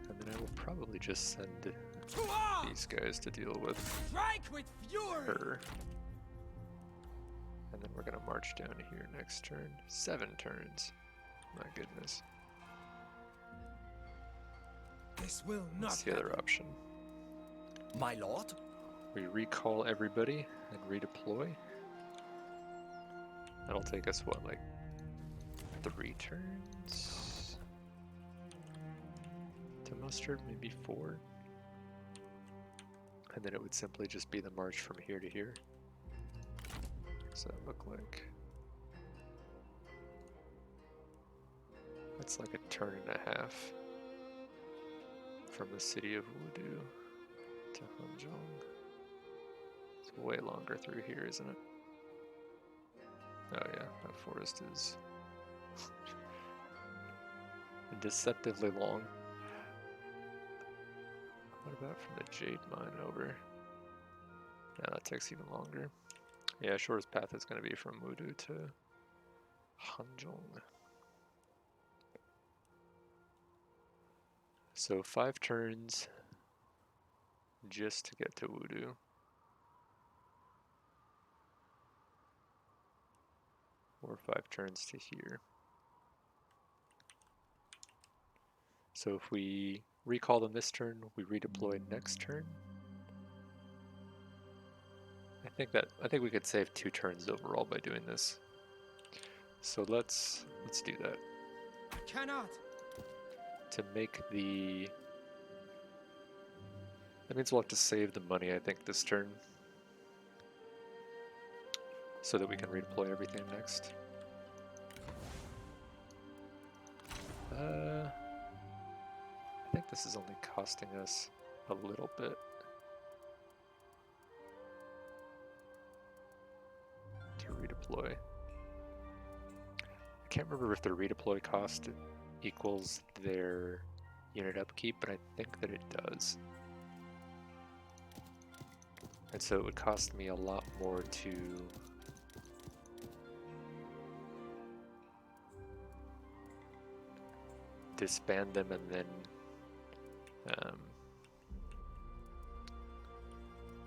And then I will probably just send To arms! these guys to deal with Strike with fury! her. And then we're gonna march down here next turn. 7 turns. My goodness. This will not What's the other option? My lord? We recall everybody and redeploy. That'll take us, what, like 3 turns? To muster, maybe 4? And then it would simply just be the march from here to here. What's that look like? That's like a turn and a half from the city of Wudu to Hanzhong. It's way longer through here, isn't it? Oh yeah, that forest is deceptively long. What about from the Jade Mine over? Yeah, that takes even longer. Yeah, shortest path is going to be from Wudu to Hanzhong. So 5 turns just to get to Wudu. Or 5 turns to here. So if we recall them this turn, we redeploy next turn. I think we could save 2 turns overall by doing this. So let's do that. I cannot! To make the... That means we'll have to save the money, I think, this turn. So that we can redeploy everything next. I think this is only costing us a little bit. To redeploy. I can't remember if the redeploy cost equals their unit upkeep, but I think that it does. And so it would cost me a lot more to disband them and then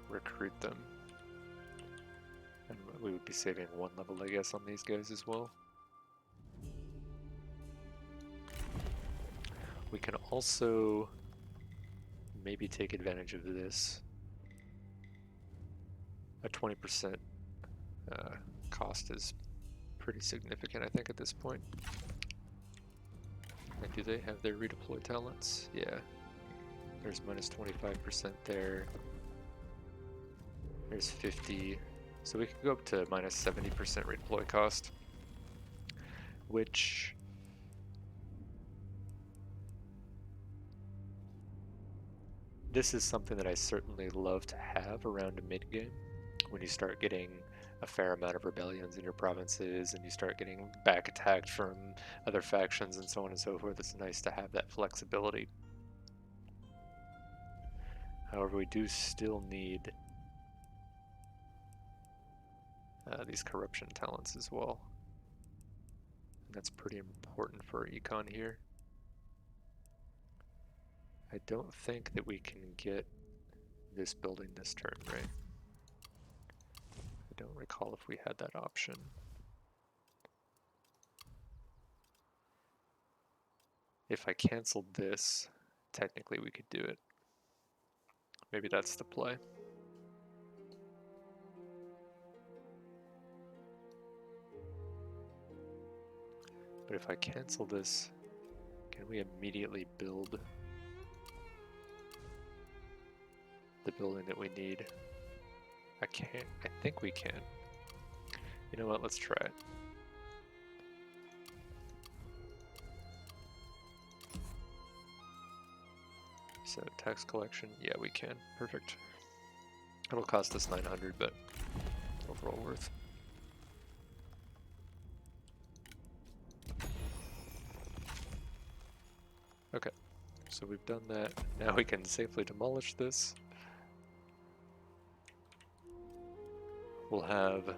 recruit them. we would be saving 1 level, I guess, on these guys as well. We can also maybe take advantage of this. A 20% cost is pretty significant, I think, at this point. And do they have their redeploy talents? Yeah. There's minus 25% there. There's 50. So we could go up to minus 70% redeploy cost, which this is something that I certainly love to have around a mid-game. When you start getting a fair amount of rebellions in your provinces and you start getting back attacked from other factions and so on and so forth, it's nice to have that flexibility. However, we do still need these corruption talents as well. And that's pretty important for econ here. I don't think that we can get this building this turn, right? I don't recall if we had that option. If I canceled this, technically we could do it. Maybe that's the play. But if I cancel this, can we immediately build the building that we need? I can't. I think we can. You know what? Let's try it. So tax collection, yeah, we can. Perfect. It'll cost us 900, but overall worth. Okay, so we've done that. Now we can safely demolish this. We'll have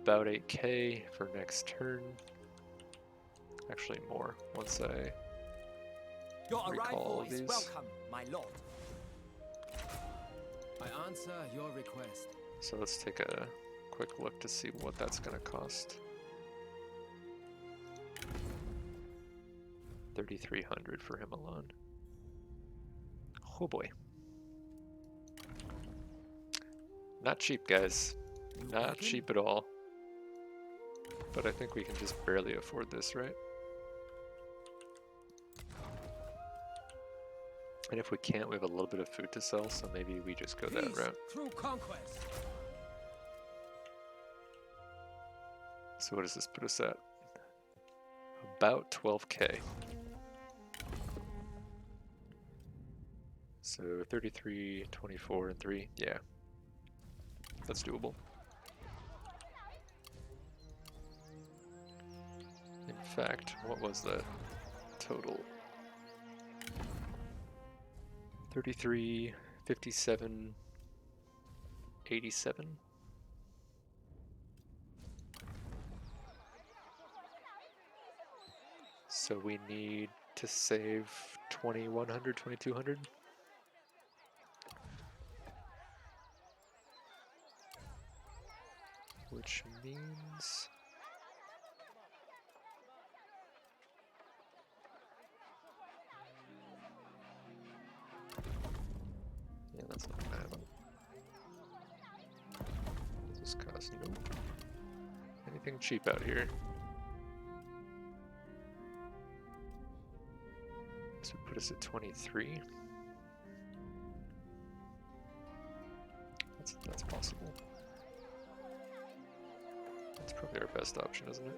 about 8k for next turn. Actually more, once I Your recall all arrival of is these. welcome, my lord. I answer your request. So let's take a quick look to see what that's going to cost. 3,300 for him alone. Oh boy. Not cheap, guys. Not cheap at all. But I think we can just barely afford this, right? And if we can't, we have a little bit of food to sell, so maybe we just go that Peace route. through conquest. So what does this put us at? About 12k. So 33, 24, and 3. Yeah. That's doable. In fact, what was that total? 33, 57, 87? So we need to save 2,100, 2,200? Which means... yeah, that's not gonna happen. Does this cost? Nope. Anything cheap out here? This would put us at 23. That's possible. That's probably our best option, isn't it?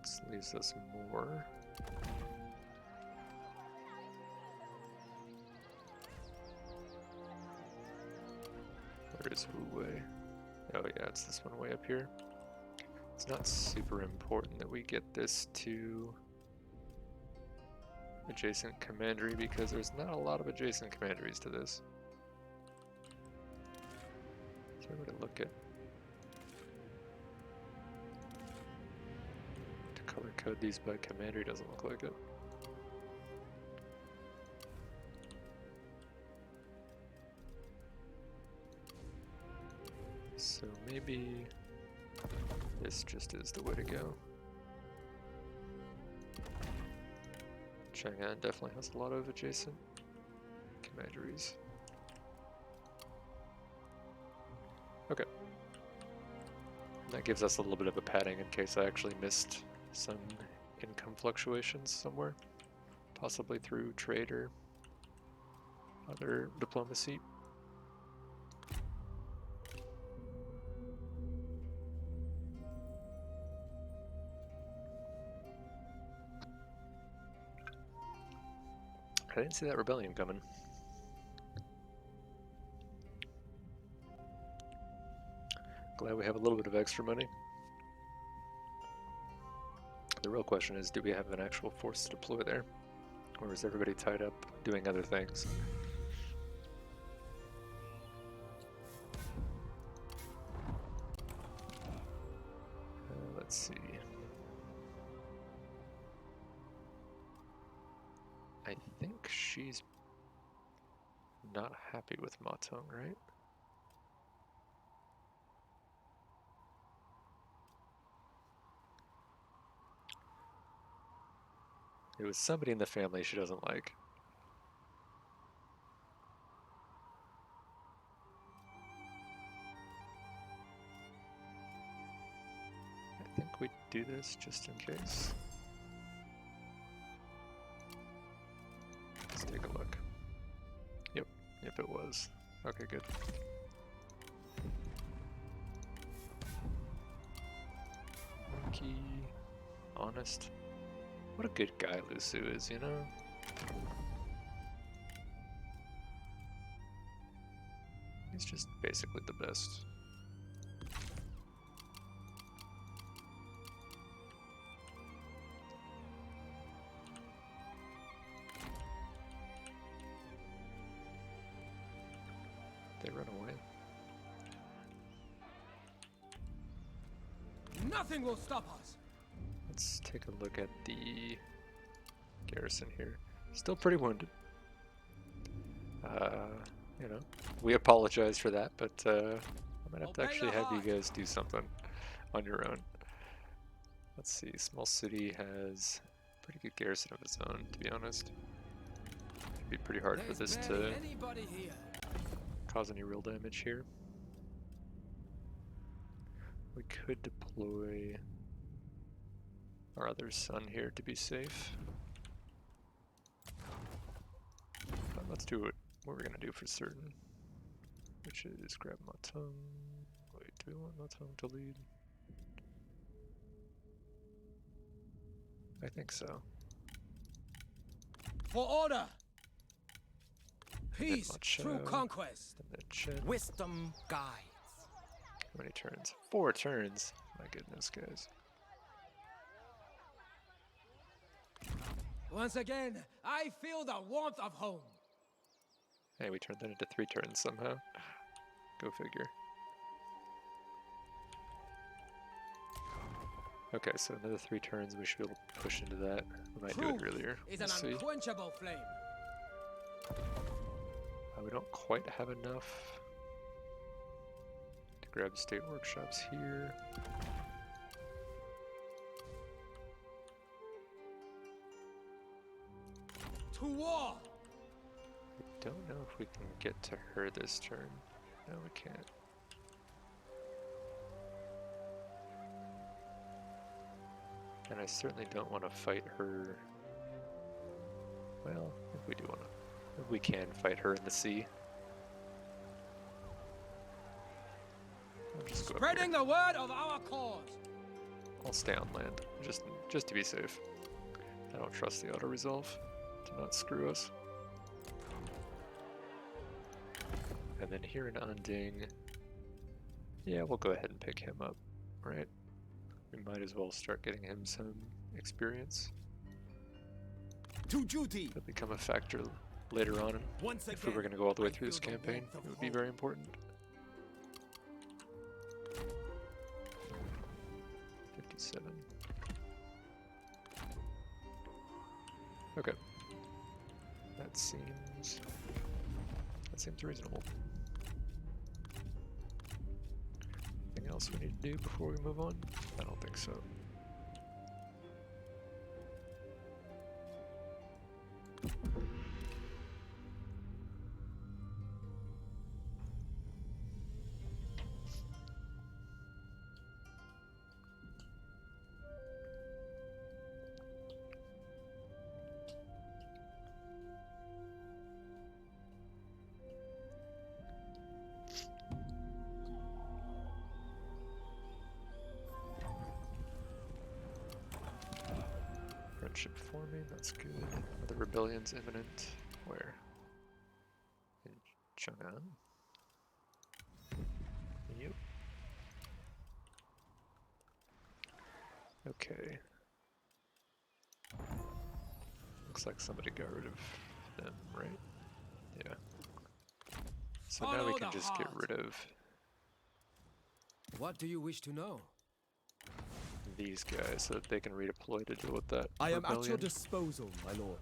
This leaves us more. Where is Wu Wei? Oh yeah, it's this one way up here. It's not super important that we get this to adjacent commandery because there's not a lot of adjacent commanderies to this. Is there a way to look at color code these by commander? He doesn't look like it. So maybe this just is the way to go. Chang'an definitely has a lot of adjacent commanderies. Okay. That gives us a little bit of a padding in case I actually missed some income fluctuations somewhere. Possibly through trade or other diplomacy. I didn't see that rebellion coming. Glad we have a little bit of extra money. The real question is, do we have an actual force to deploy there? Or is everybody tied up doing other things? Let's see. I think she's not happy with Matong, right? It was somebody in the family she doesn't like. I think we do this just in case. Let's take a look. Yep, it was. Okay, good. Monkey, honest. What a good guy Lusu is, you know? He's just basically the best. They run away. Nothing will stop us. Let's take a look at the garrison here. Still pretty wounded. You know, we apologize for that, but I might have to actually have you guys do something on your own. Let's see, small city has a pretty good garrison of its own, to be honest. It'd be pretty hard for this to cause any real damage here. We could deploy our other son here to be safe. But let's do what we're gonna do for certain, which is grab Matong. Wait, do we want Matong to lead? I think so. For order. Peace through conquest. And then Chen. Wisdom guides. How many turns? 4 turns. My goodness, guys. Once again, I feel the warmth of home. Hey, we turned that into 3 turns somehow. Go figure. Okay, so another 3 turns, we should be able to push into that. We might do it earlier. Is We'll an see. unquenchable flame. We don't quite have enough to grab state workshops here. To war. Don't know if we can get to her this turn. No, we can't. And I certainly don't want to fight her. Well, if we do want to. If we can fight her in the sea. I'll just go up Spreading here. the word of our cause. I'll stay on land, just to be safe. I don't trust the auto-resolve to not screw us. And then here in Anding, yeah, we'll go ahead and pick him up, right? We might as well start getting him some experience. To duty. It'll become a factor later on. Once If we were again, going to go all the way I through this feel the campaign, warmth of it would be home. very important. 57. Okay. That seems reasonable. Anything else we need to do before we move on? I don't think so. Friendship forming, that's good. The rebellion's imminent. Where? In Chang'an? Yep. Okay. Looks like somebody got rid of them, right? Yeah. So now we Follow can the just get heart. rid of What do you wish to know? these guys so that they can redeploy to deal with that I am at your rebellion. disposal, my lord.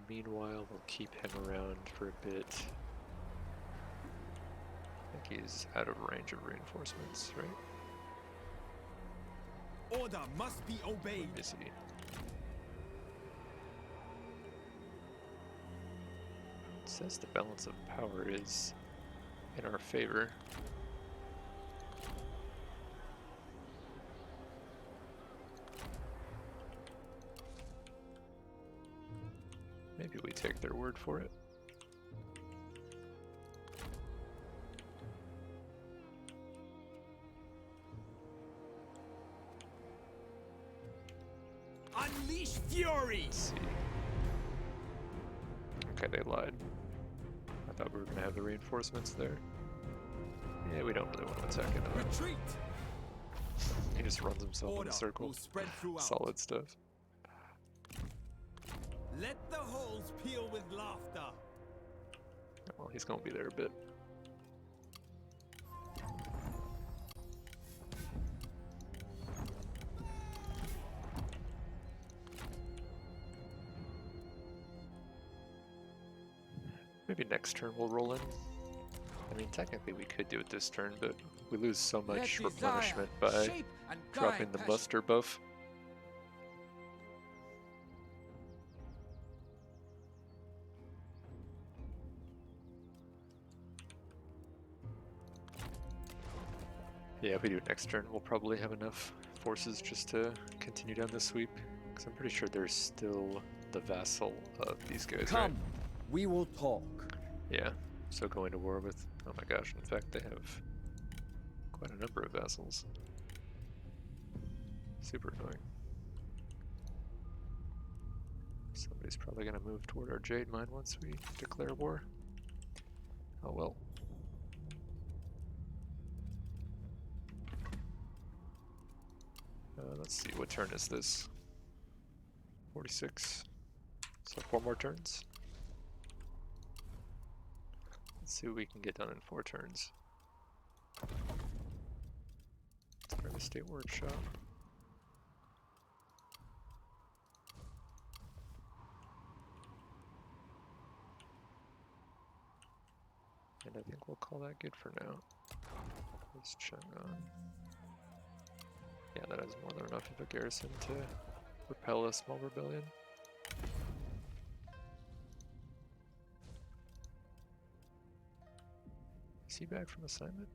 Meanwhile, we'll keep him around for a bit. I think he's out of range of reinforcements, right? Order must be obeyed. Where is he? It says the balance of power is in our favor. Maybe we take their word for it. Unleash fury! Let's see. Okay, they lied. I thought we were gonna have the reinforcements there. Yeah, we don't really want to attack it. Retreat! He just runs himself in Order a circle. will spread throughout. Solid stuff. Let the halls peal with laughter. Well, he's gonna be there a bit. Maybe next turn we'll roll in. I mean, technically we could do it this turn, but we lose so Let much desire replenishment by shape and dropping guide the passion. Buster buff. Yeah, if we do it next turn, we'll probably have enough forces just to continue down the sweep. Because I'm pretty sure they're still the vassal of these guys, Come, right? we will talk. Yeah, so going to war with, oh my gosh, in fact they have quite a number of vassals. Super annoying. Somebody's probably going to move toward our Jade Mine once we declare war. Oh well. Let's see, what turn is this? 46. So 4 more turns. Let's see what we can get done in 4 turns. Start a state workshop. And I think we'll call that good for now. Let's check on. Yeah, that is more than enough of a garrison to repel a small rebellion. Is he back from assignment?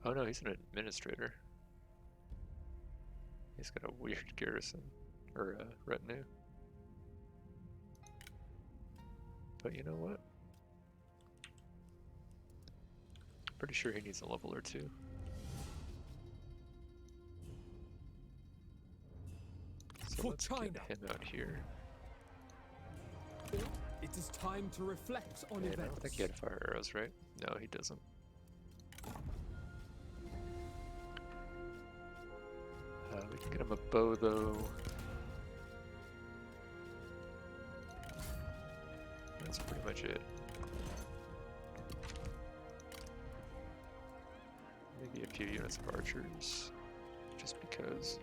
Oh no, he's an administrator. He's got a weird garrison, or retinue. But you know what? Pretty sure he needs a level or 2. So For let's China. get him out here. It is time to reflect on And I events. don't think he had fire arrows, right? No, he doesn't. We can get him a bow, though. That's pretty much it. Maybe a few units of archers, just because.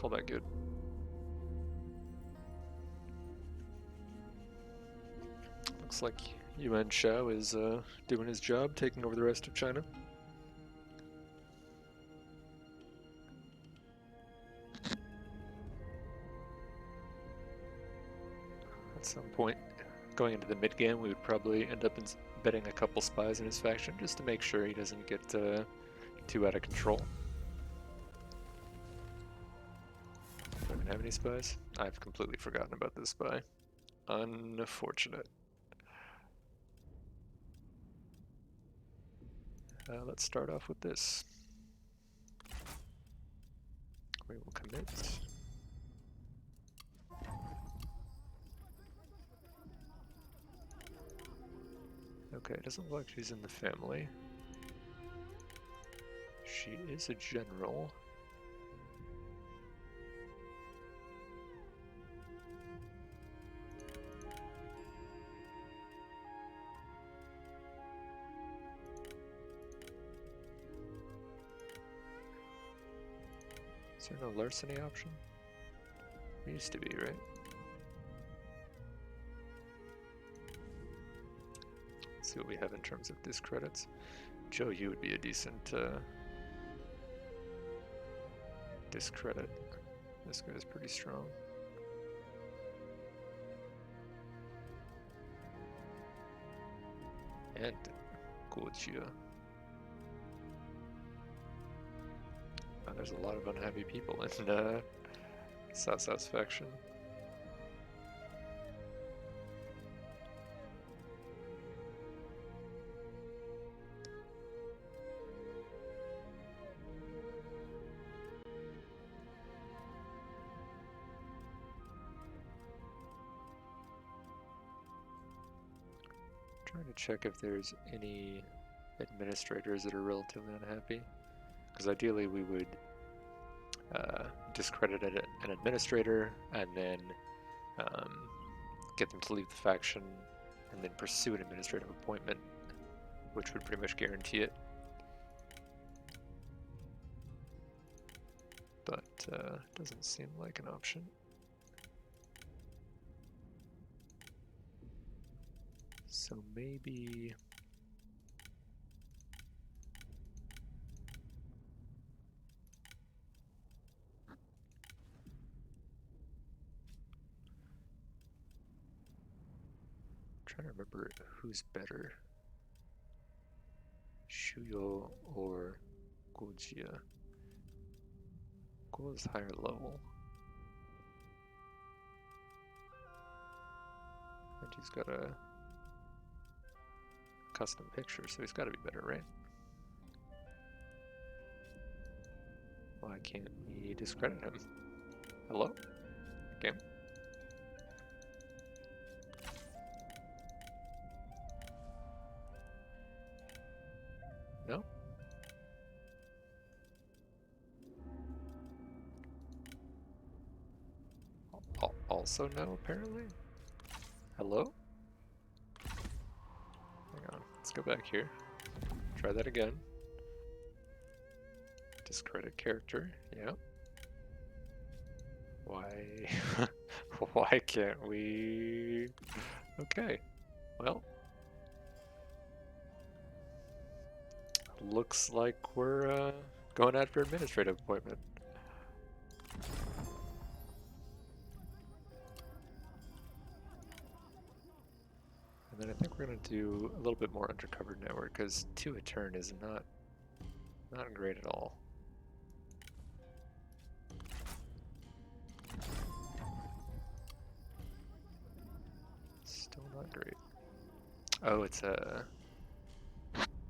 Call that good. Looks like Yuan Shao is doing his job, taking over the rest of China. At some point, going into the mid-game, we would probably end up embedding a couple spies in his faction just to make sure he doesn't get too out of control. Do I even have any spies? I've completely forgotten about this spy. Unfortunate. Let's start off with this. We will commit. Okay, it doesn't look like she's in the family. She is a general. Is there no larceny option? There used to be, right? Let's see what we have in terms of discredits. Joe, you would be a decent discredit. This guy's pretty strong. And Guojia. There's a lot of unhappy people in Sasa's faction. Trying to check if there's any administrators that are relatively unhappy. Because ideally we would discredit an administrator and then get them to leave the faction and then pursue an administrative appointment, which would pretty much guarantee it. But doesn't seem like an option. So maybe... trying to remember who's better, Shuyo or Gojia. Go is higher level, and he's got a custom picture, so he's got to be better, right? Why can't we discredit him? Hello? Game? No? Also no, apparently? Hello? Hang on, let's go back here. Try that again. Discredit character, yeah. Why... why can't we... Okay, well... looks like we're going after administrative appointment. And then I think we're going to do a little bit more undercover network, because 2 a turn is not great at all. Still not great. Oh, it's a...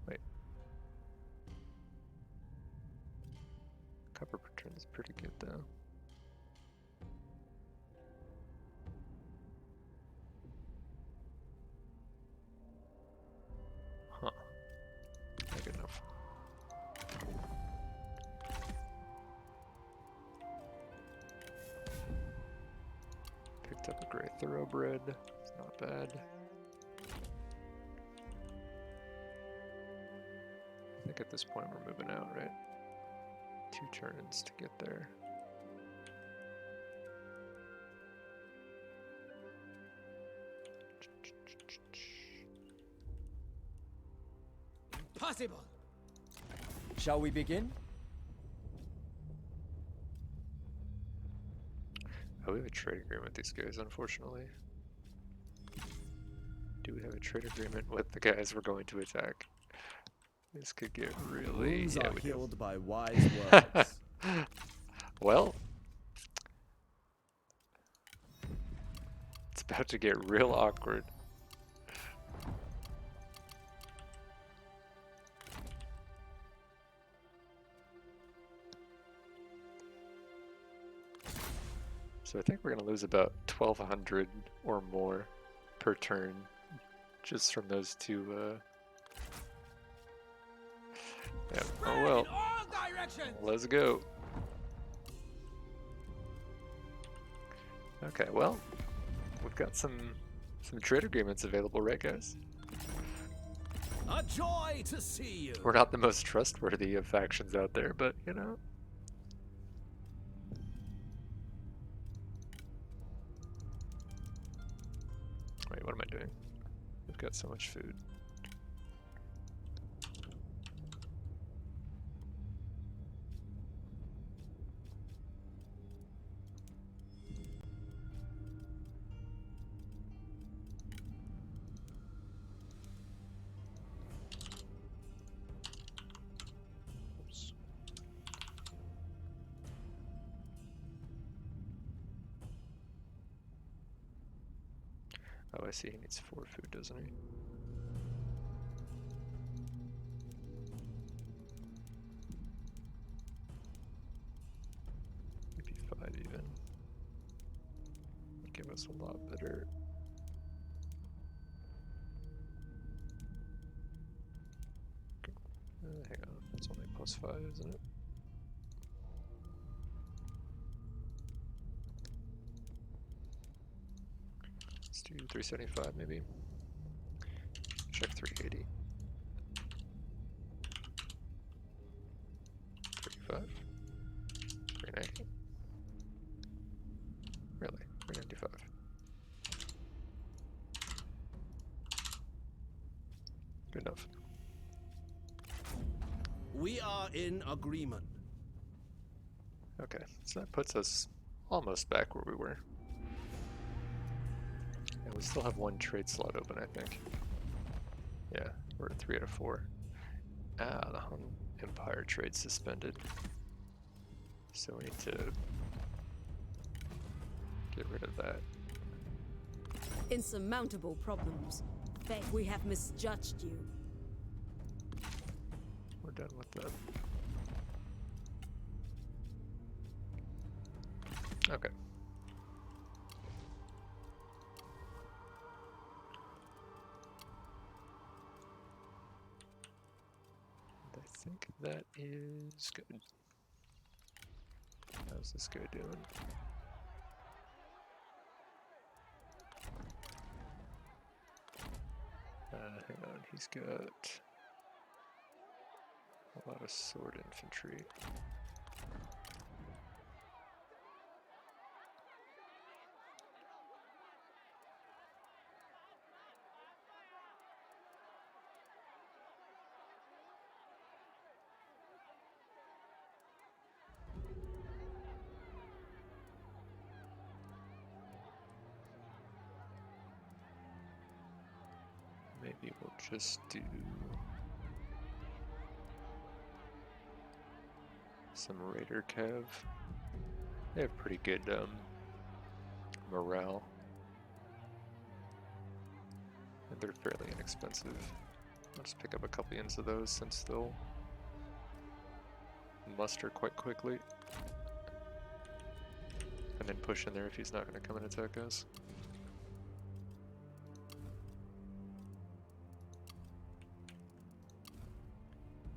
wait. Copper per turn is pretty good though. Huh. Not good enough. Picked up a gray thoroughbred. It's not bad. I think at this point we're moving out, right? 2 turns to get there. Impossible! Shall we begin? Oh, we have a trade agreement with these guys, unfortunately. Do we have a trade agreement with the guys we're going to attack? This could get really... Wounds yeah, are we do. healed by wise words. Well, it's about to get real awkward. So I think we're going to lose about 1,200 or more per turn just from those two. Yeah. Oh well. In all directions! Let's go. Okay, well, we've got some trade agreements available, right, guys? A joy to see you! We're not the most trustworthy of factions out there, but you know. Wait, what am I doing? We've got so much food. Oops. Oh, I see. He needs 4 food, doesn't he? Maybe 5 even. Would give us a lot better. Hang on, it's only +5, isn't it? Let's do 375 maybe. Check 380. 35. 390. Really? 395. Good enough. We are in agreement. Okay, so that puts us almost back where we were. And we still have 1 trade slot open, I think. Yeah, we're at 3 out of 4. Ah, the Hun Empire trade suspended. So we need to get rid of that. Insurmountable problems. We have misjudged you. We're done with that. Okay. I think that is good. How's this guy doing? Hang on, he's got a lot of sword infantry. Maybe we'll just do some Raider Cav. They have pretty good morale. And they're fairly inexpensive. I'll just pick up a couple units of those since they'll muster quite quickly. And then push in there if he's not going to come and attack us.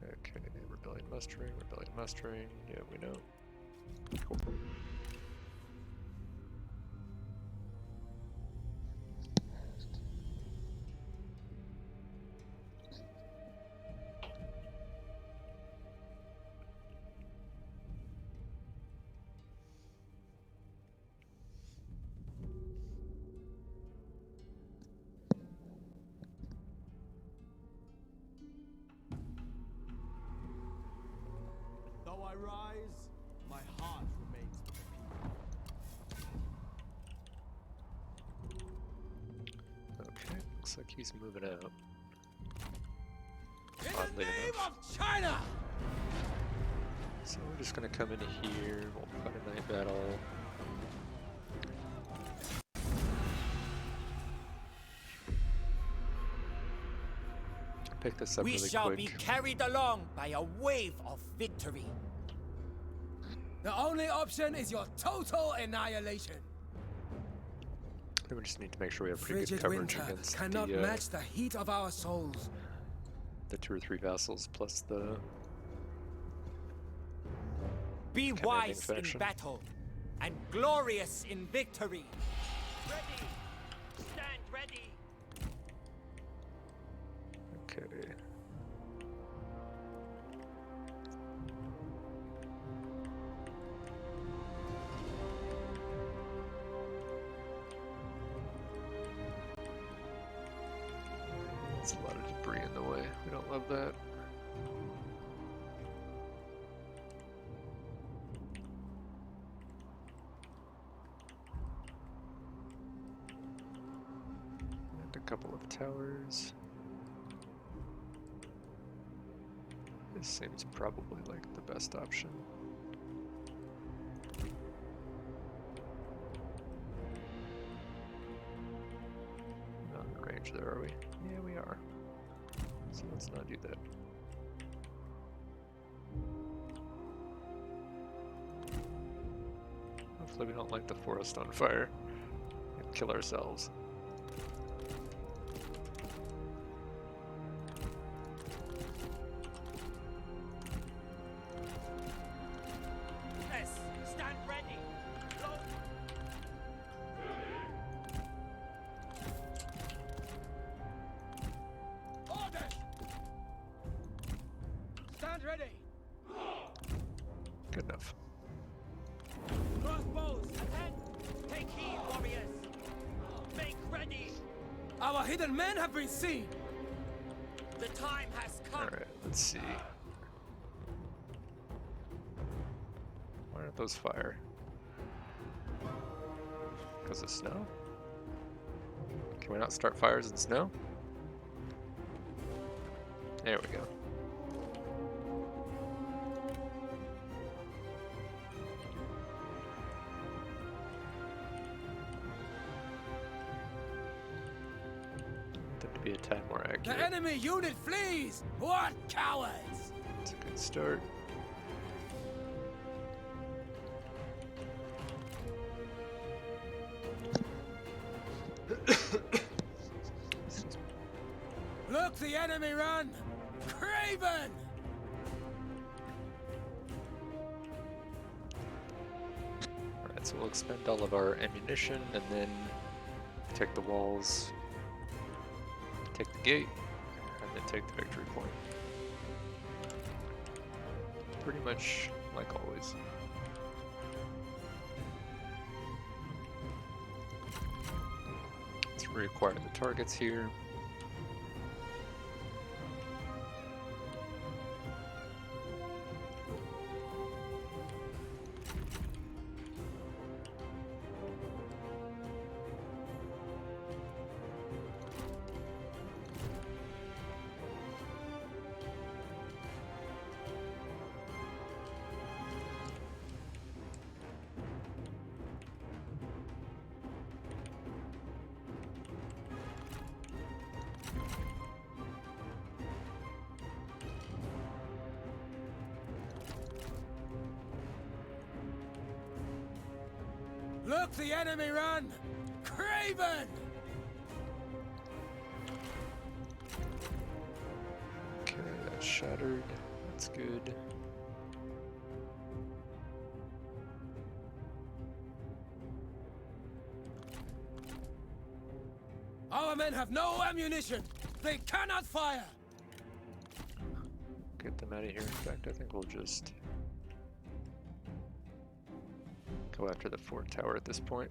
Okay, rebellion mustering, yeah, we know. Cool. rise, my heart remains with the people. Okay, looks like he's moving out. In the Oddly name enough. of China! So we're just gonna come in here, we'll fight a night battle. Pick this up We really shall quick. be carried along by a wave of victory. The only option is your total annihilation. Then we just need to make sure we have pretty good Frigid coverage winter against cannot the, match the heat of our souls. the 2 or 3 vassals plus the Be commanding wise in faction. battle and glorious in victory. Ready. Stand ready. Okay. There's a lot of debris in the way. We don't love that. And a couple of towers. This seems probably like the best option. Not in range there, are we? Yeah, we are. So let's not do that. Hopefully we don't light the forest on fire and kill ourselves. Yes. Stand ready. Load. Orders! Stand ready! Good enough. Crossbows. Attack. Take heed, warriors. Make ready. Our hidden men have been seen! The time has come. Alright, let's see. Why aren't those fire? Because of snow? Can we not start fires in snow? There we go. Them to be a tad more The accurate. enemy unit flees! What cowards! It's a good start. Look the enemy run! Craven! Alright, so we'll expend all of our ammunition and then take the walls, take the gate, and then take the victory point. Pretty much like always. Let's reacquire the targets here. Look the enemy run! Craven! Okay, that's shattered. That's good. Our men have no ammunition! They cannot fire! Get them out of here. In fact, I think we'll just go after the fort tower at this point.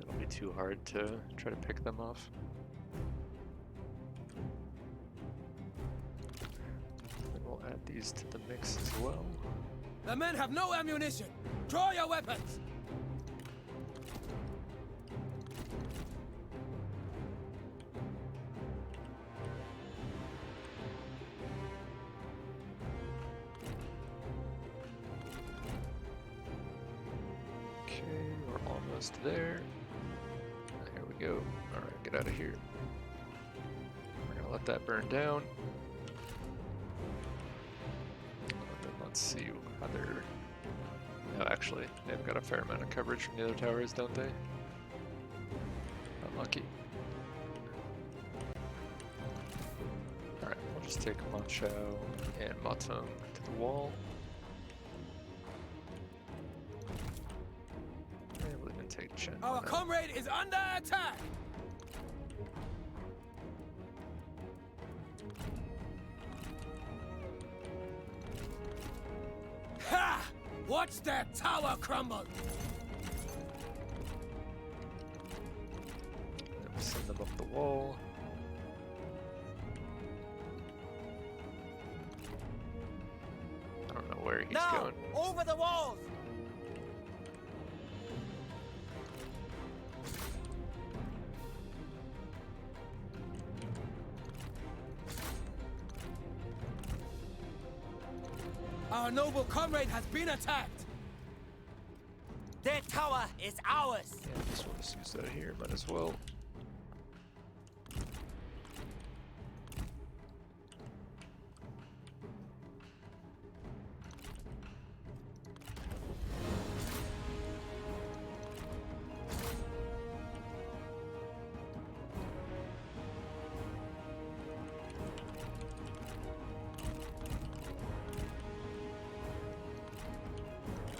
It'll be too hard to try to pick them off. Add these to the mix as well. The men have no ammunition. Draw your weapons. Okay, we're almost there. Here we go. Alright, get out of here. We're gonna let that burn down. And then let's see other. No, actually, they've got a fair amount of coverage from the other towers, don't they? Unlucky. Alright, we'll just take Ma Chao and Ma Teng to the wall. And we'll even take Chen. Our comrade is under attack. Ha! Watch that tower crumble. And we'll send them up the wall. I don't know where he's Now, going. over the walls! Our noble comrade has been attacked. Their tower is ours! Yeah, just want to use that here, might as well.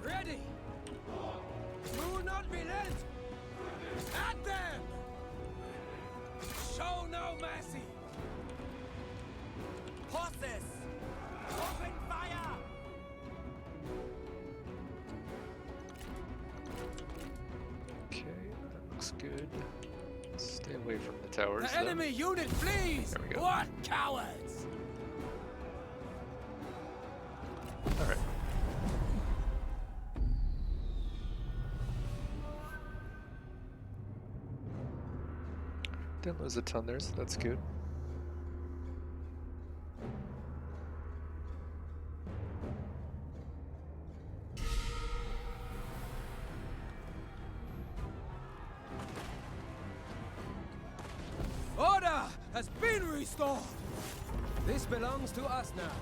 Ready. Do not relent. At them. Show no mercy. Horses! Open fire! Okay, that looks good. Stay away from the towers. The though. enemy unit flees. There we go. What cowards! Alright. Didn't lose a ton there, so that's good. Order has been restored. This belongs to us now.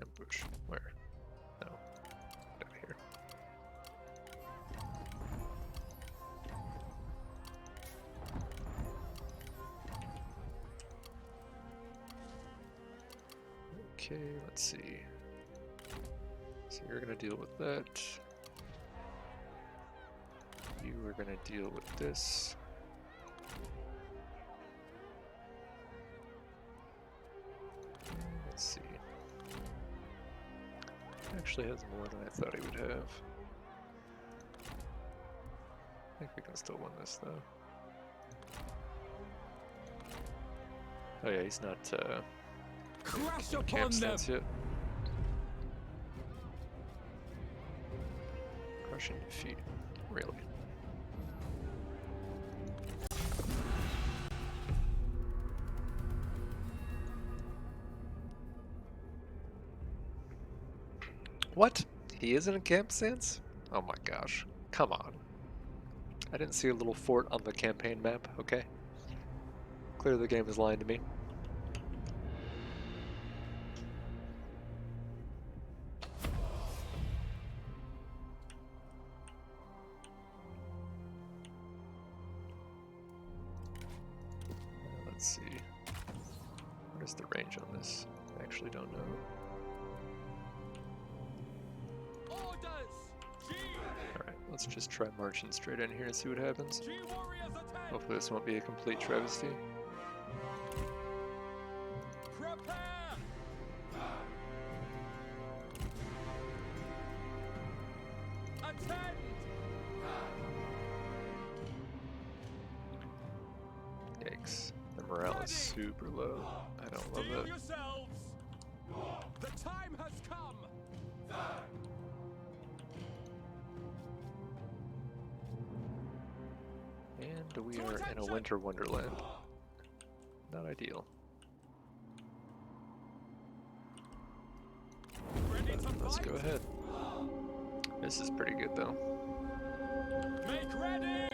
Ambush. Where? No. Down here. Okay, let's see. So you're gonna deal with that. You are gonna deal with this. Let's see. Actually has more than I thought he would have. I think we can still win this though. Oh yeah, he's not Crash in upon camp them. stance yet. Crushing defeat. Really? What? He isn't in camp stance? Oh my gosh. Come on. I didn't see a little fort on the campaign map, okay? Clearly the game is lying to me. Let's see. What is the range on this? I actually don't know. Orders! G! Alright, let's just try marching straight in here and see what happens. G warriors attack! Hopefully this won't be a complete travesty. Prepare! Attend! Yikes. The morale is super low. I don't love Steel it. yourselves! The time has come! And we are in a winter wonderland. Not ideal. Ready to Let's fight? go ahead. This is pretty good though. Make ready!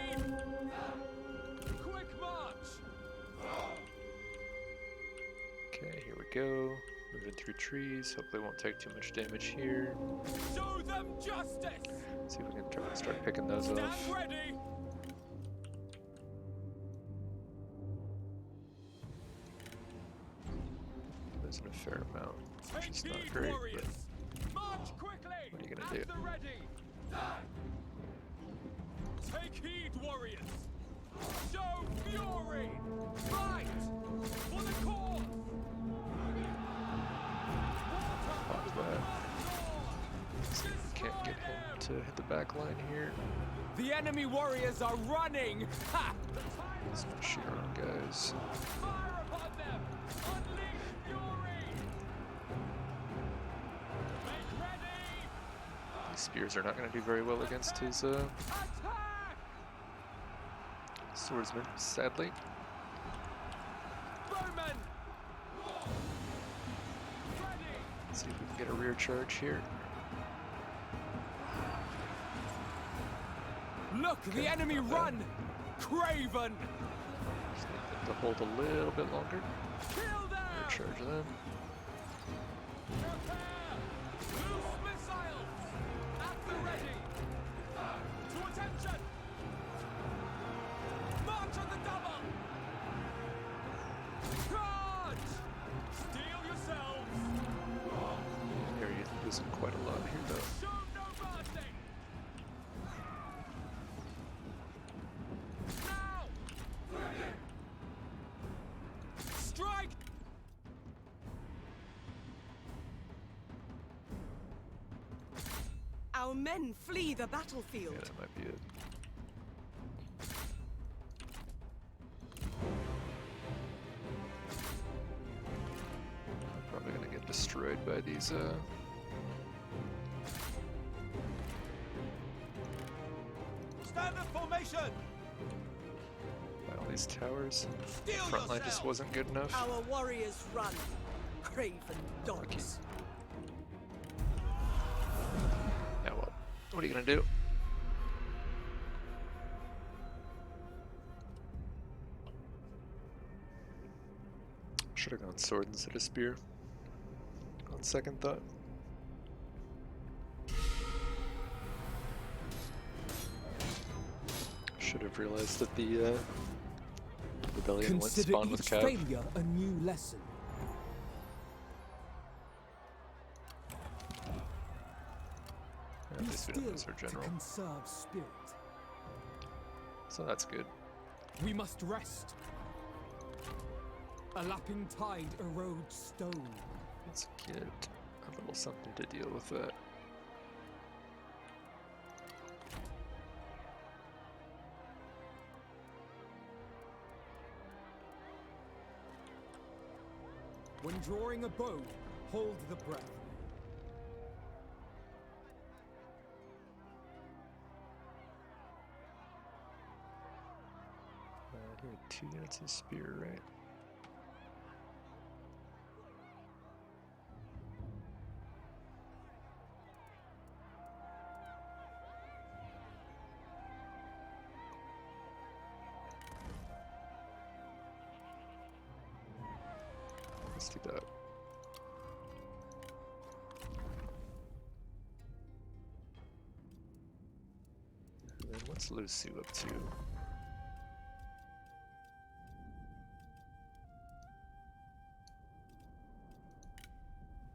Quick march! Okay, here we go. Moving through trees. Hopefully won't take too much damage here. Show them justice! See if we can try to start picking those Stand off. ready! Losing a fair amount, which Take is not heed, great, warriors! but March quickly! what are you gonna At do? the ready! Take heed, warriors! Show fury! Fight! For the cause! pop that. See if we can't get him to hit the back line here. The enemy warriors are running! Ha! Let's not shoot our own guys. Fire upon them! Unleash fury! Make ready! These spears are not going to do very well against his Attack! swordsman, sadly. Bowmen! Ready! Let's see if we can get a rear charge here. Look, the enemy not bad. run! Craven! Just need them to hold a little bit longer. Kill them! Rear charge them. Prepare! Loose missiles! At the ready! To attention! March on the double! Charge! Steel yourselves! Here you're losing quite a lot here though. Show no mercy! Now! Strike! Our men flee the battlefield. Yeah, that might be it. I'm probably gonna get destroyed by these Stand at formation! by all these towers. Steel Front line just yourself! wasn't good enough. Our warriors run. Craven dogs. Yeah, well, what are you gonna do? Should have gone sword instead of spear. On second thought. Should have realized that the rebellion went spawn with Cav. failure a new lesson. At least we don't lose our general. conserve spirit. So that's good. We must rest. A lapping tide erodes stone. Let's get a little something to deal with that. When drawing a bow, hold the breath. Here, 2 units of spear, right? Let's do that. And then what's Lucy up to?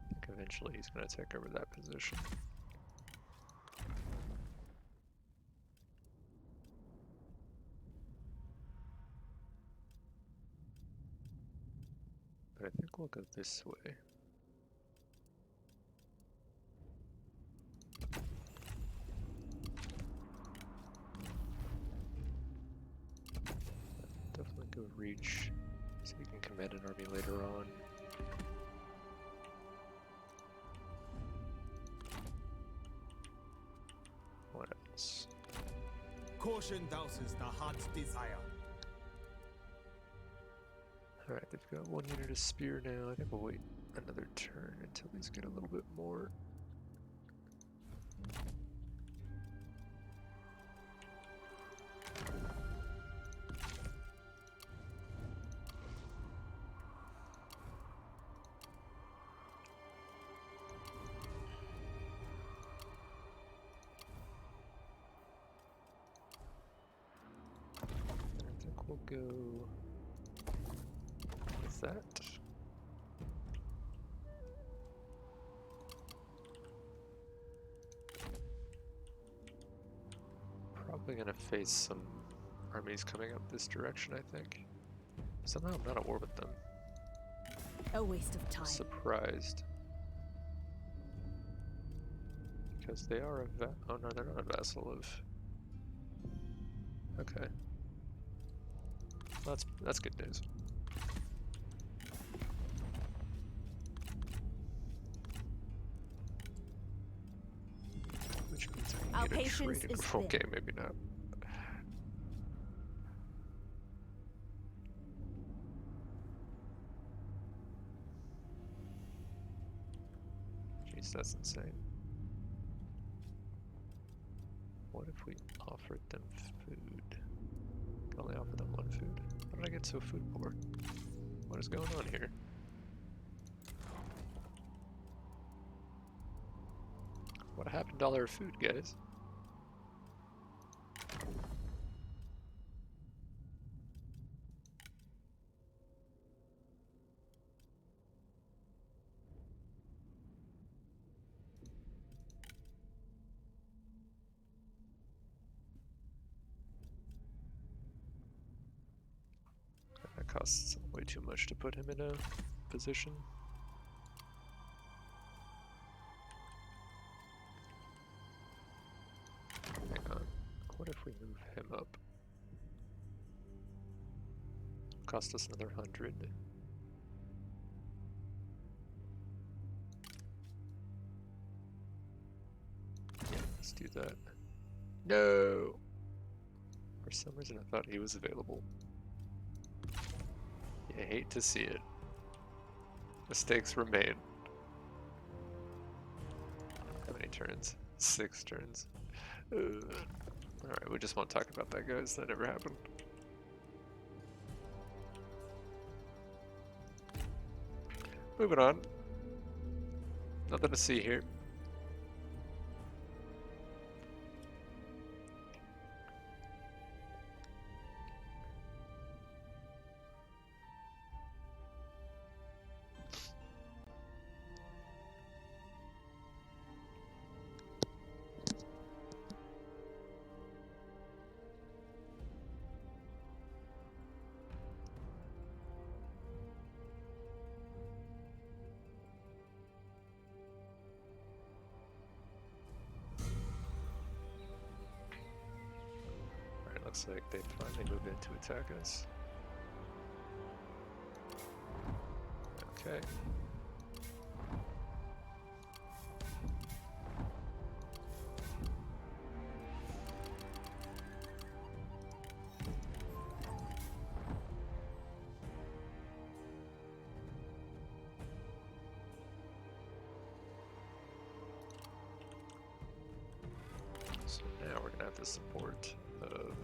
I think eventually he's going to take over that position. But I think we'll go this way. Definitely go reach So you can command an army later on. What else? Caution douses the heart's desire. Alright, they've got 1 unit of spear now. I think we'll wait another turn until these get a little bit more. I think we'll go with that. Probably gonna face some armies coming up this direction, I think. Somehow I'm not at war with them. A waste of time. Surprised. Because they are a oh no, they're not a vassal of... Okay. Well, that's good news. Which means I Our can get a patience trade in is okay, thin. maybe not. Jeez, that's insane. What if we offered them food? Can only offer them 1 food. How did I get so food poor? What is going on here? What happened to all our food, guys? That costs way too much to put him in a position. Hang on. What if we move him up? Cost us another 100. Yeah, let's do that. No! For some reason I thought he was available. You hate to see it. Mistakes remain. How many turns? 6 turns. Alright, we just won't talk about that, guys. That never happened. Moving on. Nothing to see here. Looks like they finally moved in to attack us. Okay. So now we're gonna have the support of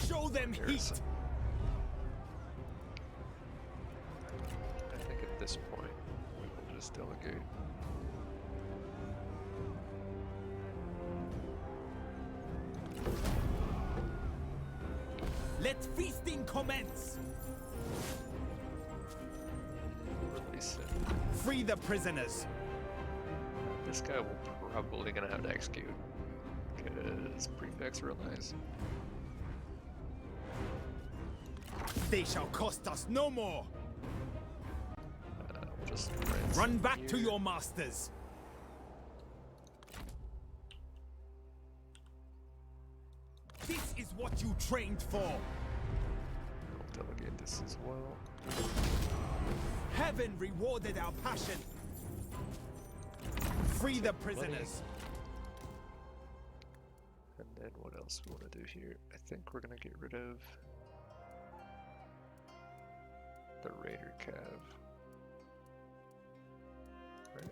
Show them heat! garrison. I think at this point we will just delegate. Let feasting commence! Release it. Free the prisoners! This guy will probably gonna have to execute because prefects are nice. They shall cost us no more! We'll just Run back to here. your masters! This is what you trained for! We'll delegate this as well. Heaven rewarded our passion. Free the prisoners. And then what else we want to do here? I think we're gonna get rid of the Raider Cav. Right?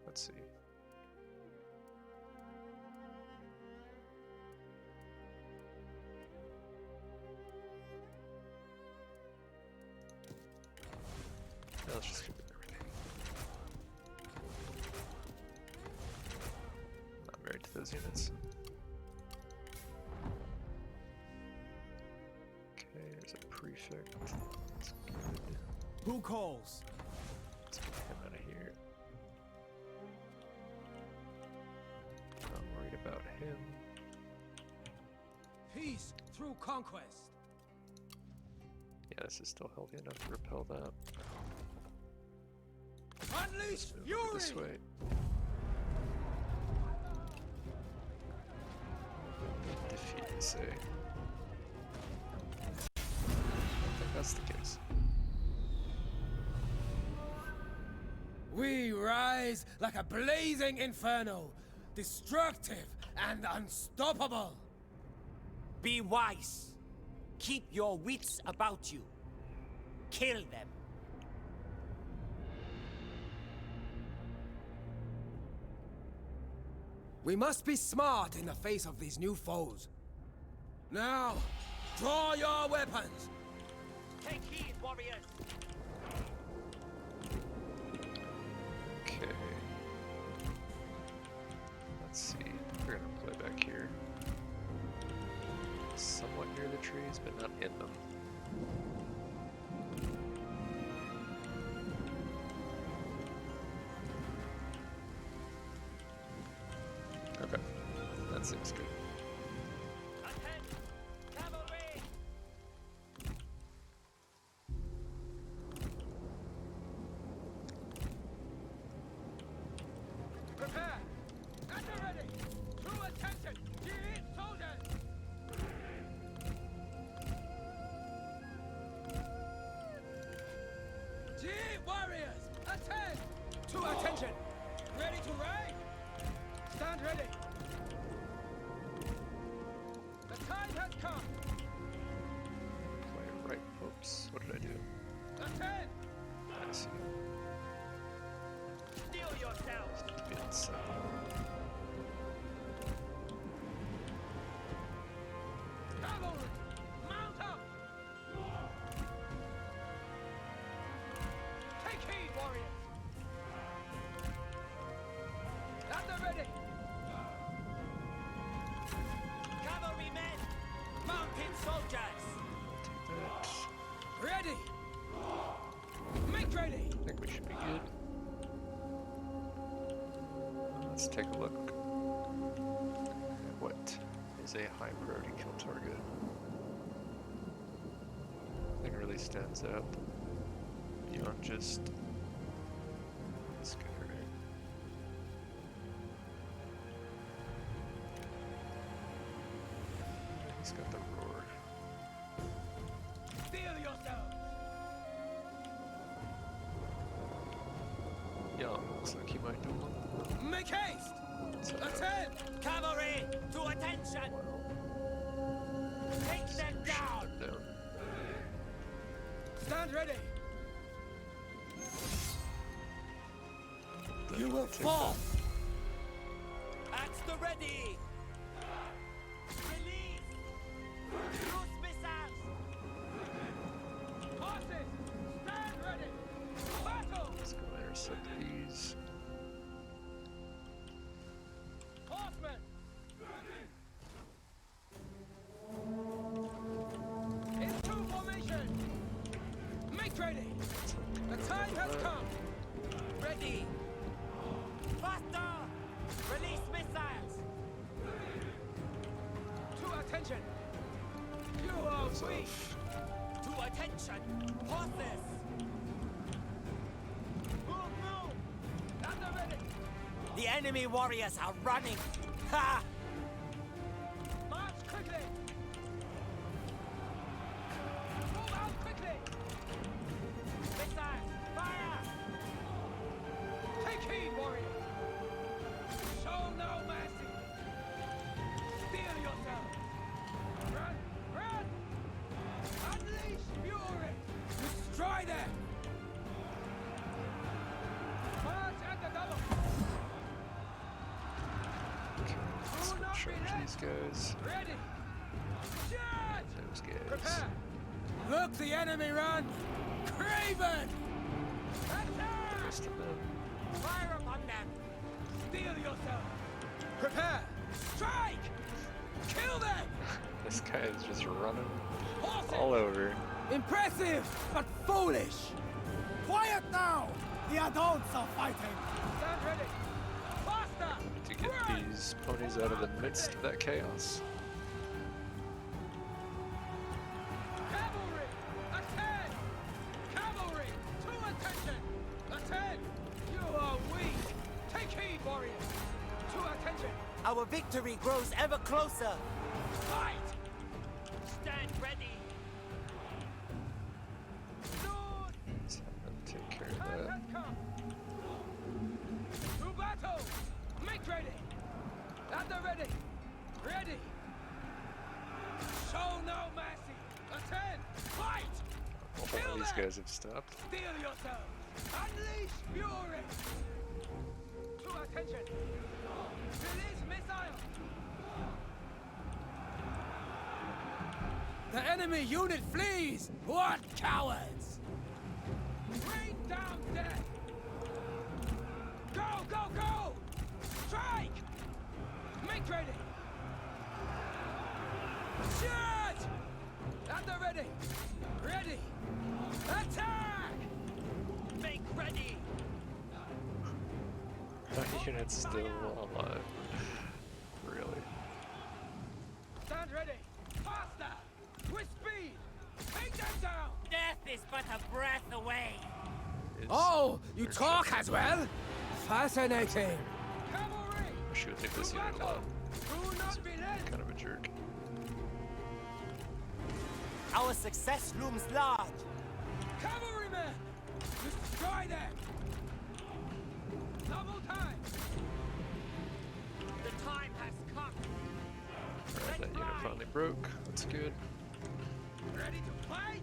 Let's see. Yeah, let's just get rid of everything. Not married to those units. Okay, there's a prefect. That's good. Who calls? Let's get him out of here. Not worried about him. Peace through conquest. Yeah, this is still healthy enough to repel that. Unleash Move over this fury! way. Defeat, say. I think that's the case. We rise like a blazing inferno, destructive and unstoppable. Be wise. Keep your wits about you. Kill them. We must be smart in the face of these new foes. Now, draw your weapons. Take heed, warriors. Okay. Let's see. We're gonna play back here. Somewhat near the trees, but not in them. Okay. That seems good. Attack! Cavalry! Prepare! At the ready! True attention! Ye soldiers! Ye warriors! Attend! To attention! Ready to raid! Stand ready! The time has come! Play right. Oops. What did I do? Attend! I see. Steel yourselves! To be inside. Cavalry! Mount up! Take heed, warriors! At the ready! Cavalrymen! Mounted soldiers! Do that. Ready! Make ready! I think we should be good. Let's take a look at what is a high priority kill target. Nothing really stands out beyond just this guy, right? He's got the roar. Steel yourselves! Young looks like he might do one. Make haste! So, Attend! Cavalry! To attention! Take them down! down. Stand ready! You will fall! At the ready! Release! Cruise missiles! Horses! Stand ready! Battle! Let's go intercept these. Horsemen! Into formation! Make ready! The time has come! Ready! Faster! Release missiles! To attention! You are Goes weak! off. To attention! Horses! Move, move! At the ready! The enemy warriors are running! Ha! March quickly! charge these guys. Ready! Charge! Those guys. Prepare! Look the enemy run! Craven! Attack! Rest of them. Fire upon them! Steel yourself! Prepare! Strike! Kill them! This guy is just running Horses! all over. Impressive, but foolish! Quiet now! The adults are fighting! Stand ready! Faster! To get Run! these ponies out of the midst of that chaos. Cavalry! Attend! Cavalry! To attention! Attend! You are weak! Take heed, warriors! To attention! Our victory grows ever closer! Fight! Stand ready! Sword! Let's have them take care of Time that. has come! To battle! Make ready! At the ready! Ready! Show no mercy! Attend! Fight! All these guys have stopped. Steel yourself! Unleash fury! To attention! Release missile! The enemy unit flees! What cowards! Rain down death! Go, go, go! Strike! Make ready! Charge! At the ready! Ready! Attack! Make ready! Unit's still alive. Really? Stand ready! Faster! With speed! Take them down! Death is but a breath away! Oh, you talk as well? Fascinating! Cavalry! I should take this To unit a battle! lot. Do not be led! Kind of a jerk. Our success looms large! Cavalrymen! Destroy them! Double time! The time has come! Alright, that unit finally broke. That's good. Ready to fight?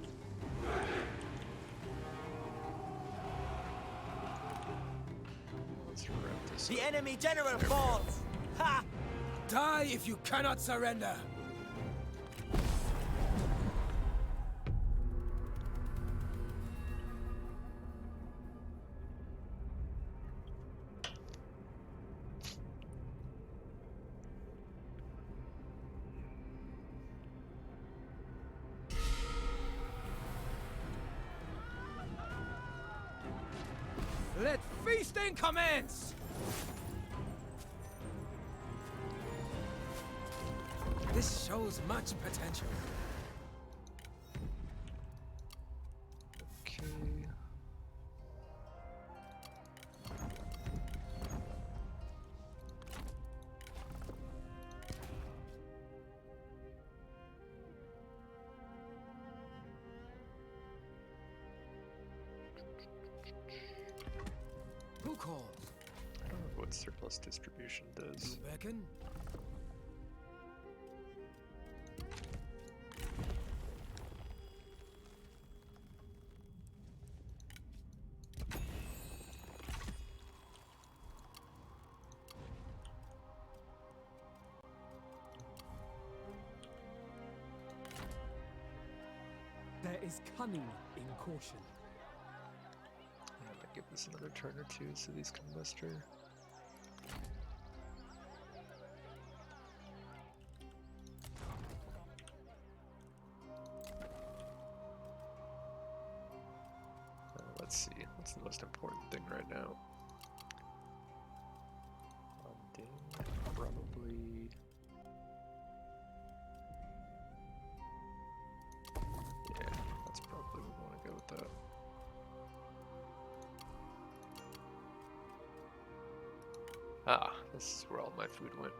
Let's wrap this The up. enemy general falls! Ha! Die if you cannot surrender! Let feasting commence! This shows much potential. Okay. Who calls? I don't know what surplus distribution You does. beckon? There is cunning in caution. I'm gonna give this another turn or two so these can muster. Let's see, what's the most important thing right now? Ding, probably. Yeah, that's probably we want to go with that. Ah, this is where all my food went.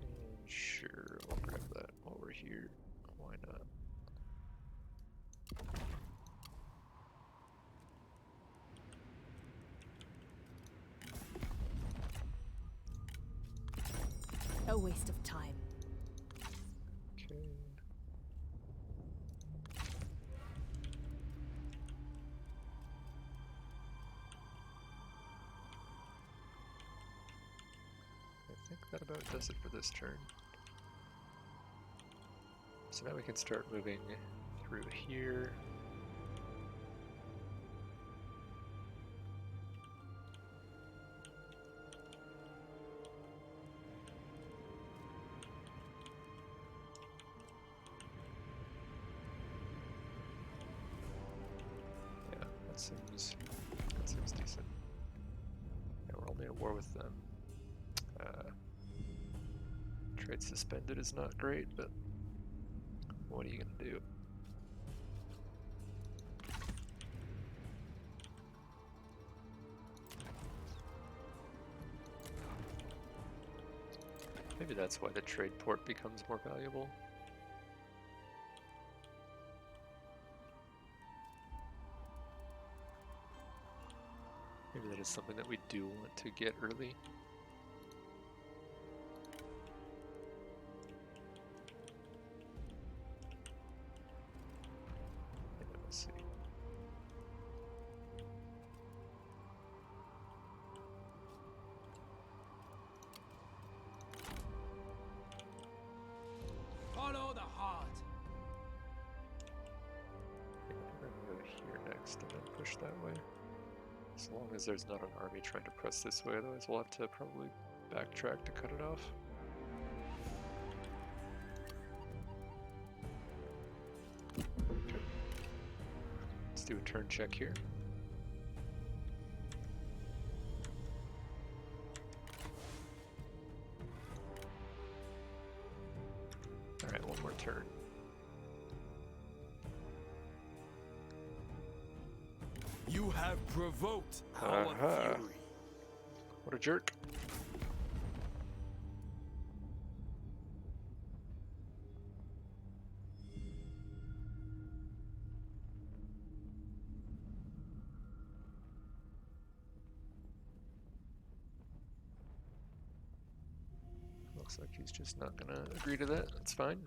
And sure, we'll grab that while we're here. Why not? A waste of time. Okay. that about does it for this turn. So now we can start moving through here. Yeah, that seems decent. Yeah, we're only at war with them. Trade suspended is not great, but what are you gonna do? Maybe that's why the trade port becomes more valuable. Maybe that is something that we do want to get early. Let's see. Follow the heart. Yeah, we're gonna go here next and then push that way. As long as there's not an army trying to press this way, otherwise we'll have to probably backtrack to cut it off. Okay. Let's do a turn check here. Alright, one more turn. You have provoked our fury. What a jerk. Looks like he's just not gonna agree to that. That's fine.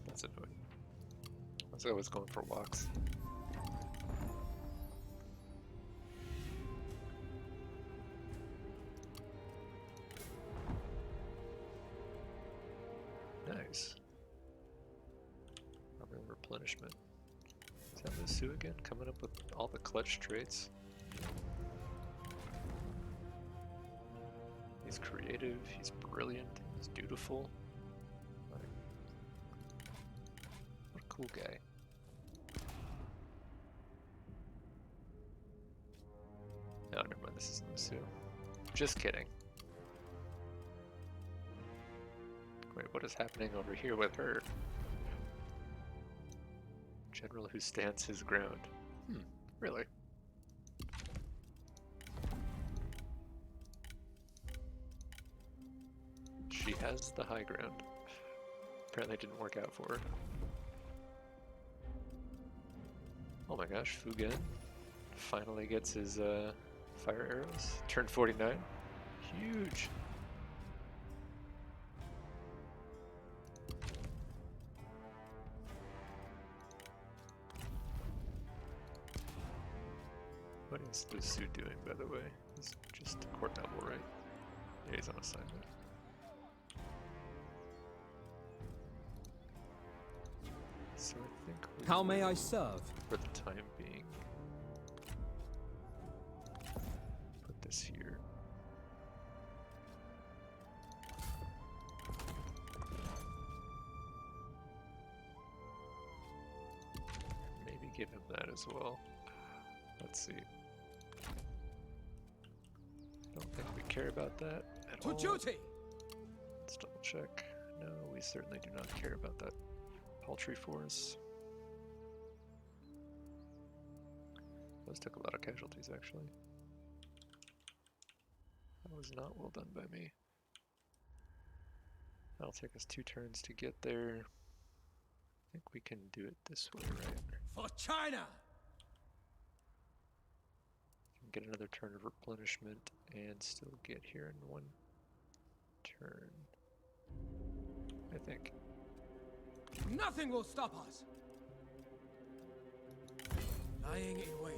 That's annoying. I was going for walks. Nice. Armor replenishment. Is that Musu again? Coming up with all the clutch traits. He's creative, he's brilliant, he's dutiful. What a cool guy. No, never mind, this isn't Musu. Just kidding. Wait, what is happening over here with her? General who stands his ground. Really? She has the high ground. Apparently it didn't work out for her. Oh my gosh, Fugen finally gets his fire arrows. Turn 49. Huge. What is Lusu doing, by the way? He's just court noble, right? Yeah, he's on assignment. So I think we How may I serve? for the time being, put this here. Maybe give him that as well. Let's see. I don't think we care about that at To all. duty! Let's double check. No, we certainly do not care about that paltry force. Those took a lot of casualties, actually. That was not well done by me. That'll take us 2 turns to get there. I think we can do it this way, right? For China! get another turn of replenishment and still get here in one turn. I think. Nothing will stop us. Lying in wait.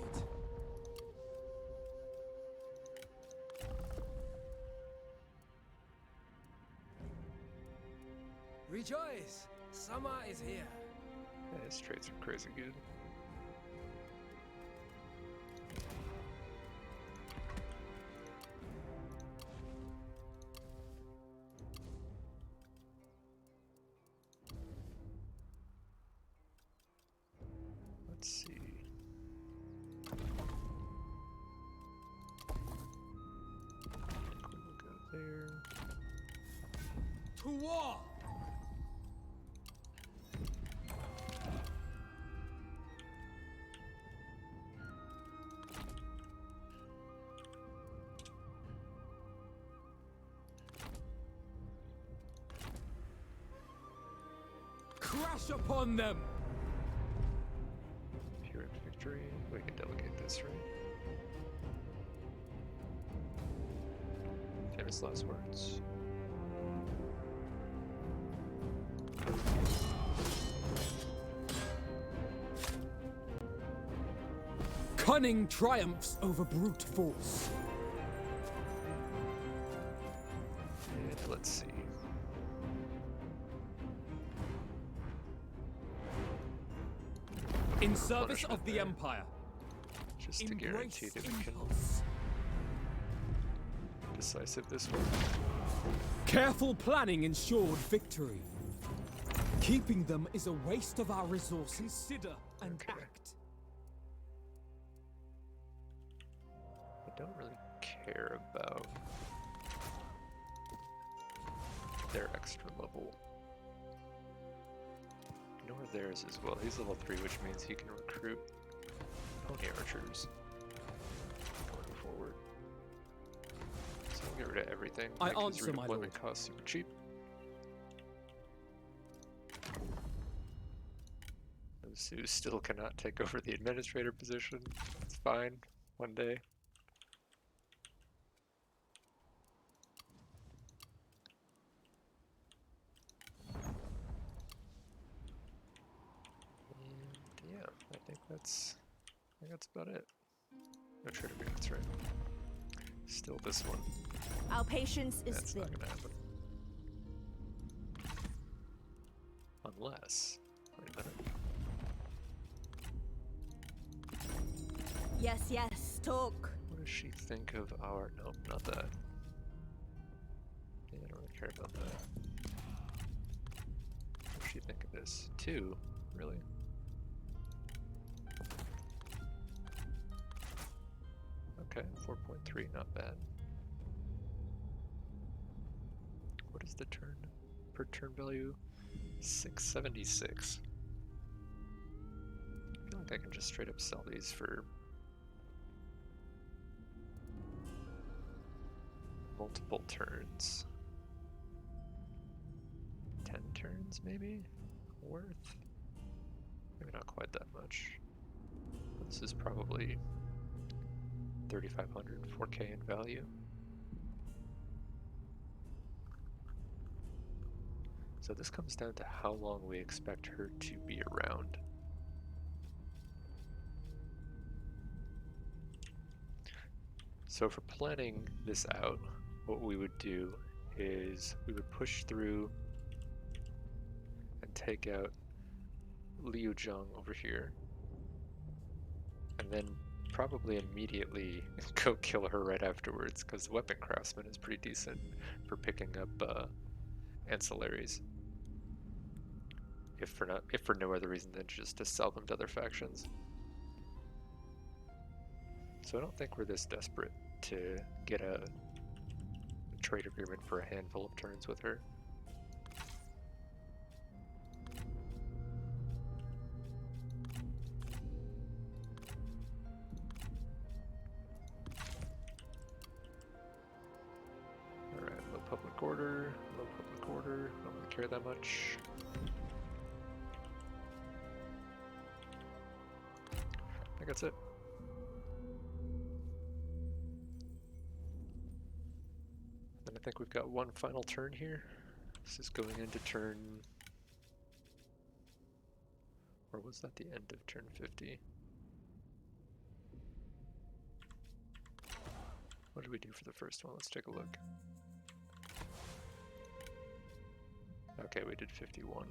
Rejoice! Summer is here. Yeah, his traits are crazy good. Let's see. I think we will go there. To war! Crash upon them! Pyrrhic victory. We can delegate this, right? Famous last words. Cunning triumphs over brute force. And let's see. In service Punishment of the there, Empire. just to guarantee Embrace that we can impulse. decisive this one. Careful planning ensured victory. Keeping them is a waste of our resources. Consider and Okay. act. I don't really care about their extra level. Nor theirs as well. He's level 3, which means he can recruit pony archers going forward. So we'll get rid of everything. I Make his answer, my redeployment lord. costs super cheap. Those who still cannot take over the administrator position. It's fine. One day. And yeah, I think that's about it. No trade agreements, right? Still this one. Our patience is That's thin. not gonna happen. Unless, wait a minute. Yes, yes, talk. What does she think of our? Nope, not that. Yeah, I don't really care about that. What does she think of this? 2, really? Okay, 4.3, not bad. What is the turn per turn value? 676. I feel like I can just straight up sell these for multiple turns. 10 turns, maybe? Worth? Maybe not quite that much. This is probably 3,500, 4K in value. So this comes down to how long we expect her to be around. So for planning this out, what we would do is we would push through and take out Liu Zhang over here, and then probably immediately go kill her right afterwards, because Weapon Craftsman is pretty decent for picking up ancillaries. If for no other reason than just to sell them to other factions. So I don't think we're this desperate to get a trade agreement for a handful of turns with her. Alright, low public order, don't really care that much. I think that's it. think we've got one final turn here. This is going into turn... Or was that the end of turn 50? What did we do for the first one? Let's take a look. Okay, we did 51.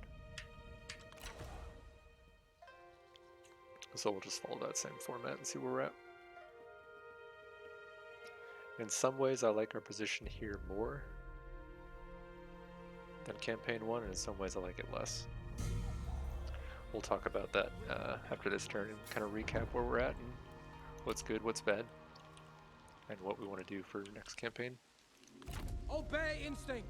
So we'll just follow that same format and see where we're at. In some ways, I like our position here more than campaign 1, and in some ways I like it less. We'll talk about that after this turn and kind of recap where we're at and what's good, what's bad, and what we want to do for next campaign. Obey instinct.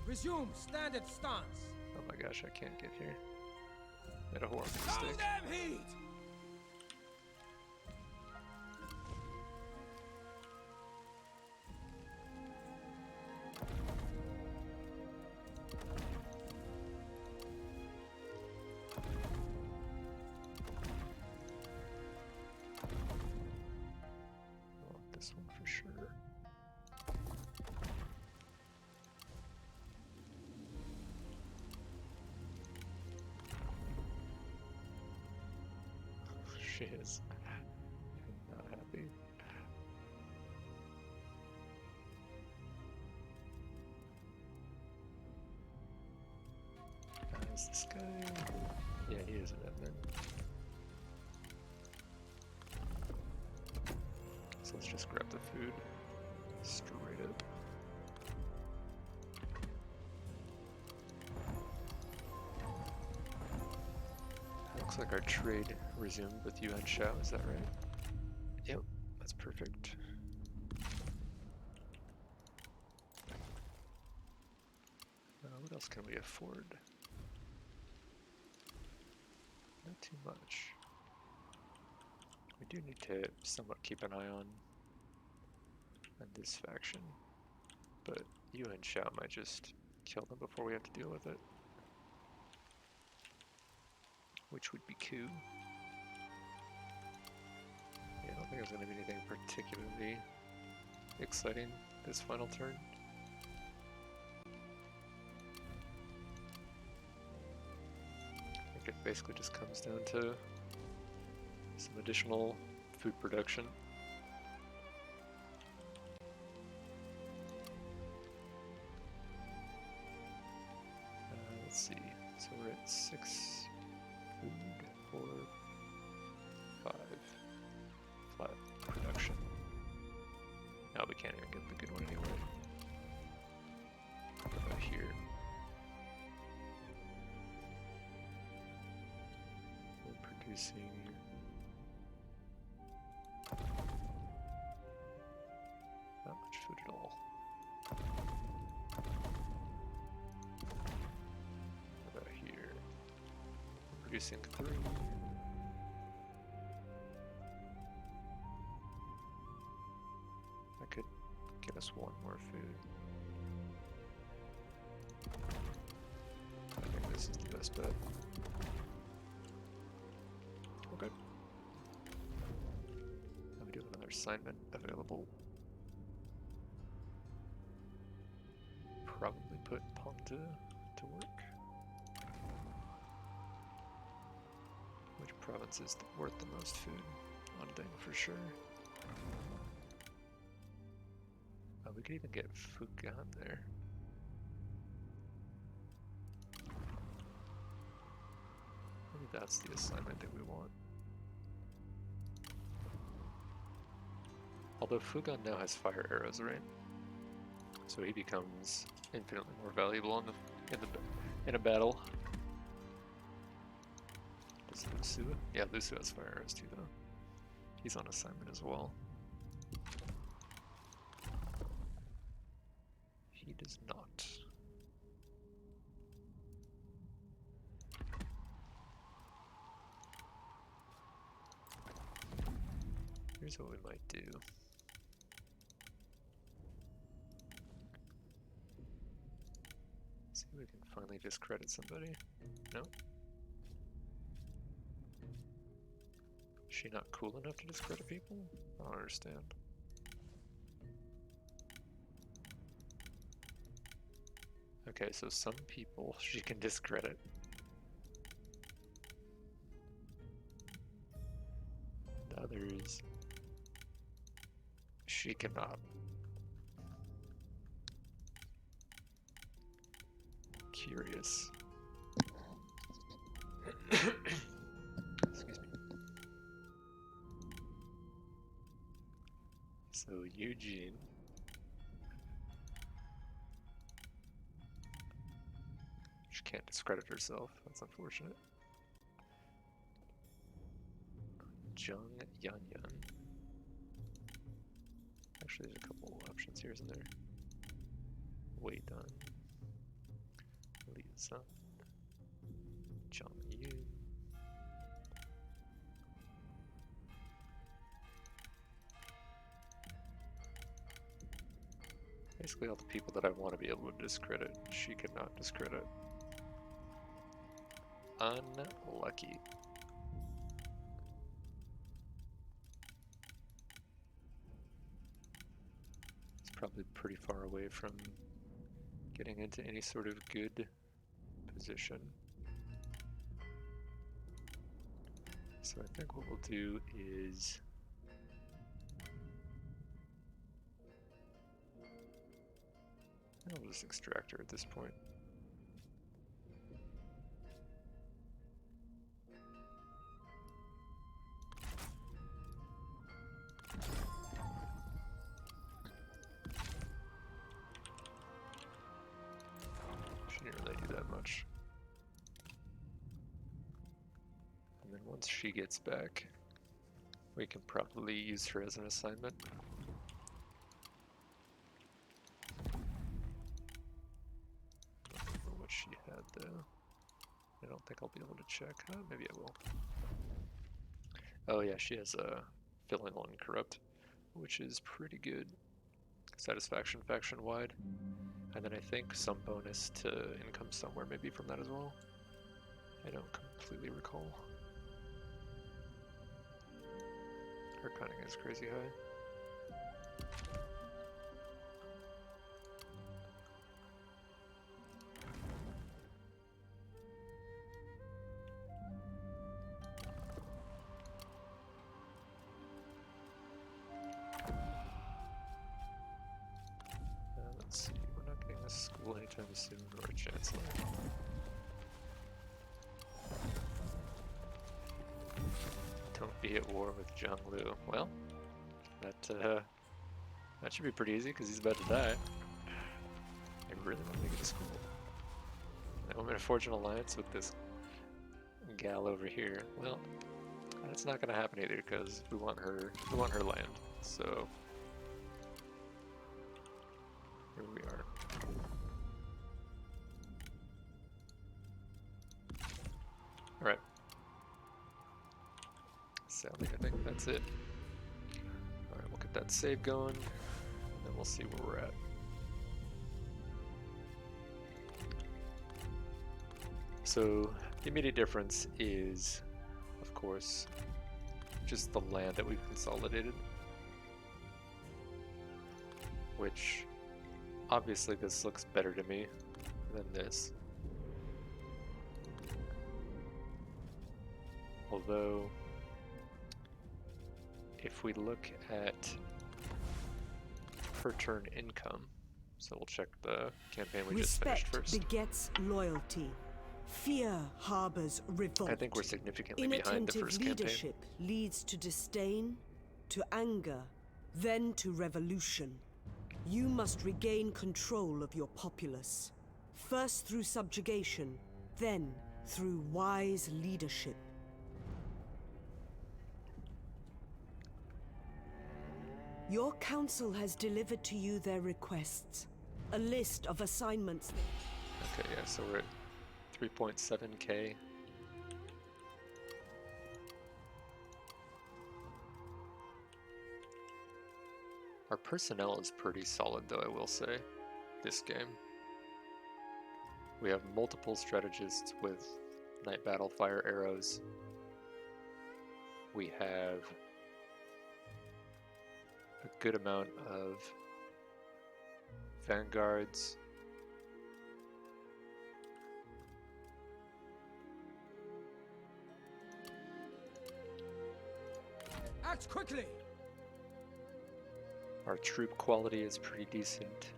Resume standard stance. Oh my gosh, I can't get here. Made a horrible Show mistake. them heat. I want this one for sure. She is not happy. Is this guy? Yeah, he is an admin. So let's just grab the food straight up. Looks like our trade resumed with Yuan Shao, is that right? Yep, that's perfect. What else can we afford? Not too much. We do need to somewhat keep an eye on this faction, but Yuan Shao might just kill them before we have to deal with it, which would be cool. Yeah, I don't think there's going to be anything particularly exciting this final turn. I think it basically just comes down to some additional food production. Let's see, so we're at 6 food, 4, 5 flat production. Now we can't even get the good one anyway. What about here? We're producing not much food at all. What about here? We're producing 3. That could get us 1 more food. I think this is the best bet. Okay. Now we do have another assignment available. Probably put Ponta to work. Which province is worth the most food? Anding for sure. Oh, we could even get Fugan there. Maybe that's the assignment that we want. Although Fugan now has fire arrows, right? So he becomes infinitely more valuable in a battle. Does Lusu? Yeah, Lusu has fire arrows too, though. He's on assignment as well. He does not. Here's what we might do. See if we can finally discredit somebody. No? Is she not cool enough to discredit people? I don't understand. Okay, so some people she can discredit. And others she cannot. Curious. Excuse me. So Eugene. She can't discredit herself. That's unfortunate. Jung Yan Yan. Actually, there's a couple options here, isn't there? Wei Dun. Li Zan. Zhang Yun. Basically all the people that I want to be able to discredit, she cannot discredit. Unlucky. It's probably pretty far away from getting into any sort of good position. So I think what we'll do is I'll just extract her at this point. She didn't really do that much. And then once she gets back, we can probably use her as an assignment. I don't remember what she had though. I don't think I'll be able to check. Maybe I will. Oh yeah, she has a filling on corrupt, which is pretty good. Satisfaction faction wide. And then I think some bonus to income somewhere maybe from that as well. I don't completely recall. Her cunning is crazy high. Let's see, we're not getting a school anytime soon or a chancellor. Don't be at war with Zhang Lu. Well, that should be pretty easy because he's about to die. I really want to get to school. I'm in a fortune alliance with this gal over here. Well, that's not gonna happen either because we want her land. So here we are. All right. Sadly, I think that's it. All right, we'll get that save going, and then we'll see where we're at. So the immediate difference is, of course, just the land that we've consolidated, which obviously this looks better to me than this. Although, if we look at per turn income, so we'll check the campaign we just finished first. Respect begets loyalty. Fear harbors revolt. I think we're significantly behind the first campaign. Leadership leads to disdain, to anger, then to revolution. You must regain control of your populace. First through subjugation, then through wise leadership. Your council has delivered to you their requests. A list of assignments. Okay, yeah, so we're at 3.7k. Our personnel is pretty solid though, I will say, this game. We have multiple strategists with night battle fire arrows. We have a good amount of vanguards. Act quickly! Our troop quality is pretty decent.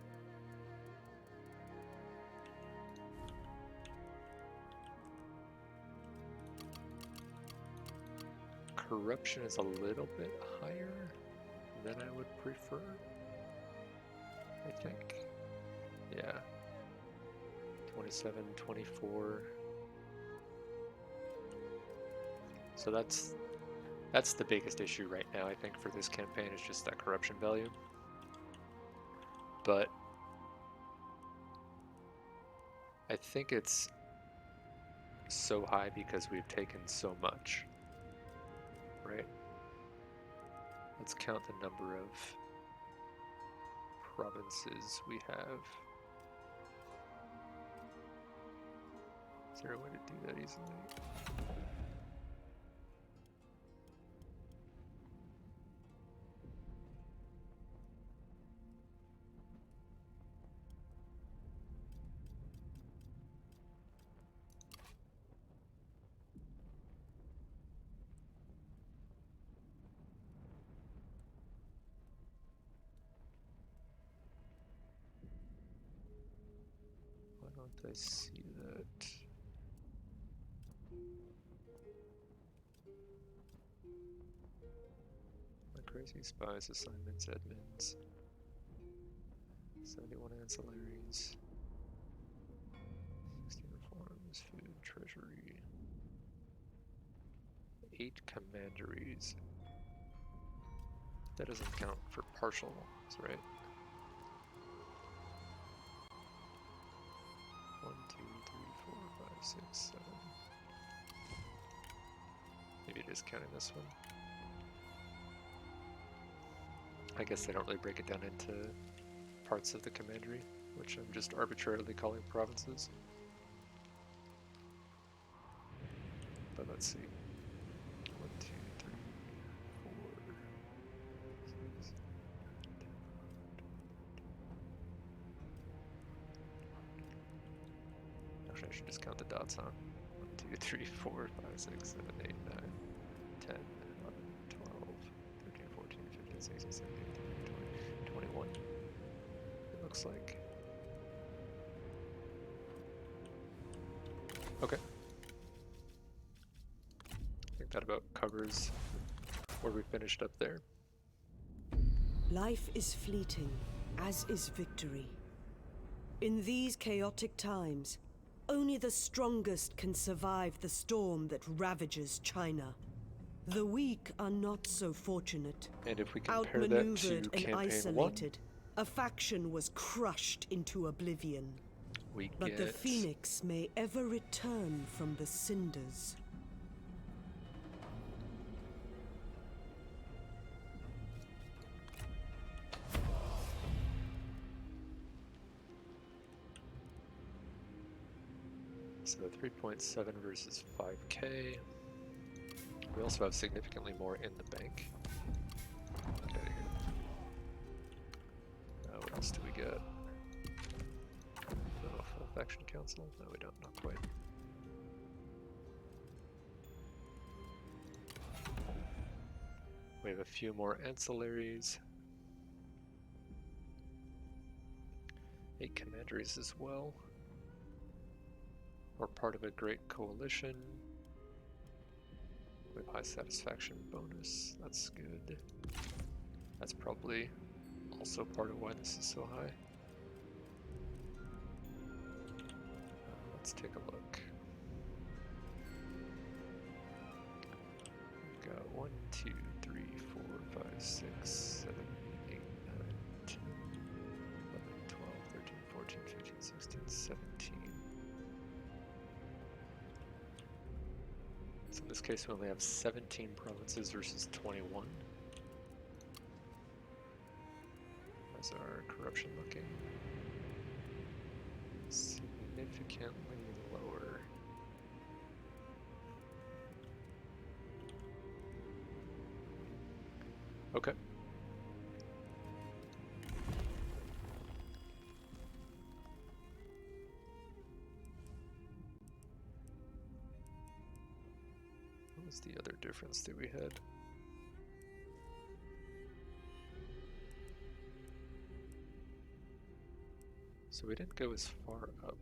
Corruption is a little bit higher than I would prefer, I think. Yeah. 27, 24. So that's the biggest issue right now, I think, for this campaign, is just that corruption value. But I think it's so high because we've taken so much, right? Let's count the number of provinces we have. Is there a way to do that easily? Why don't I see that? My crazy spies, assignments, admins. 71 ancillaries. 16 reforms, food, treasury. 8 commanderies. That doesn't count for partial ones, right? 1, 2, 3, 4, 5, 6, 7. Maybe it is counting this one. I guess they don't really break it down into parts of the commandery, which I'm just arbitrarily calling provinces. But let's see. 1, 2, 3, 4, 6, 10. Actually, I should just count the dots, huh? 1, 2, 3, 4, 5, 6, 7, 8, 9, 10, 11, 12, 13, 14, 15, 16, 17, 18, 20, 21. It looks like. Okay. I think that about covers where we finished up there. Life is fleeting, as is victory. In these chaotic times, only the strongest can survive the storm that ravages China. The weak are not so fortunate. And if we compare that to Outmaneuvered and campaign 1, isolated, a faction was crushed into oblivion. we But the get phoenix may ever return from the cinders. so 3.7 versus 5k. We also have significantly more in the bank. Get out of here. What else do we get? Oh, full faction council? No, we don't. Not quite. We have a few more ancillaries. 8 commanderies as well. We're part of a great coalition. We have high satisfaction bonus. That's good. That's probably also part of why this is so high. Let's take a look. We've got 1, 2, 3, 4, 5, 6, 7, 8, 9, 10, 11, 12, 13, 14, 15, 16, 17. So in this case we only have 17 provinces versus 21. How's our corruption looking? Significantly lower. Okay. What was the other difference that we had? So we didn't go as far up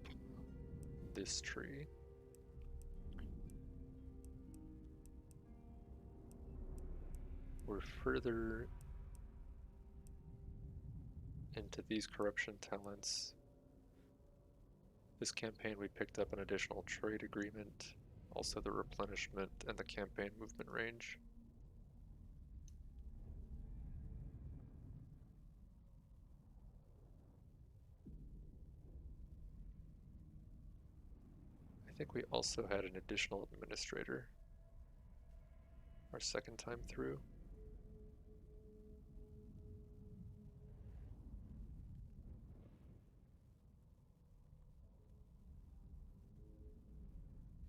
this tree. We're further into these corruption talents. This campaign we picked up an additional trade agreement, also the replenishment and the campaign movement range. I think we also had an additional administrator our second time through.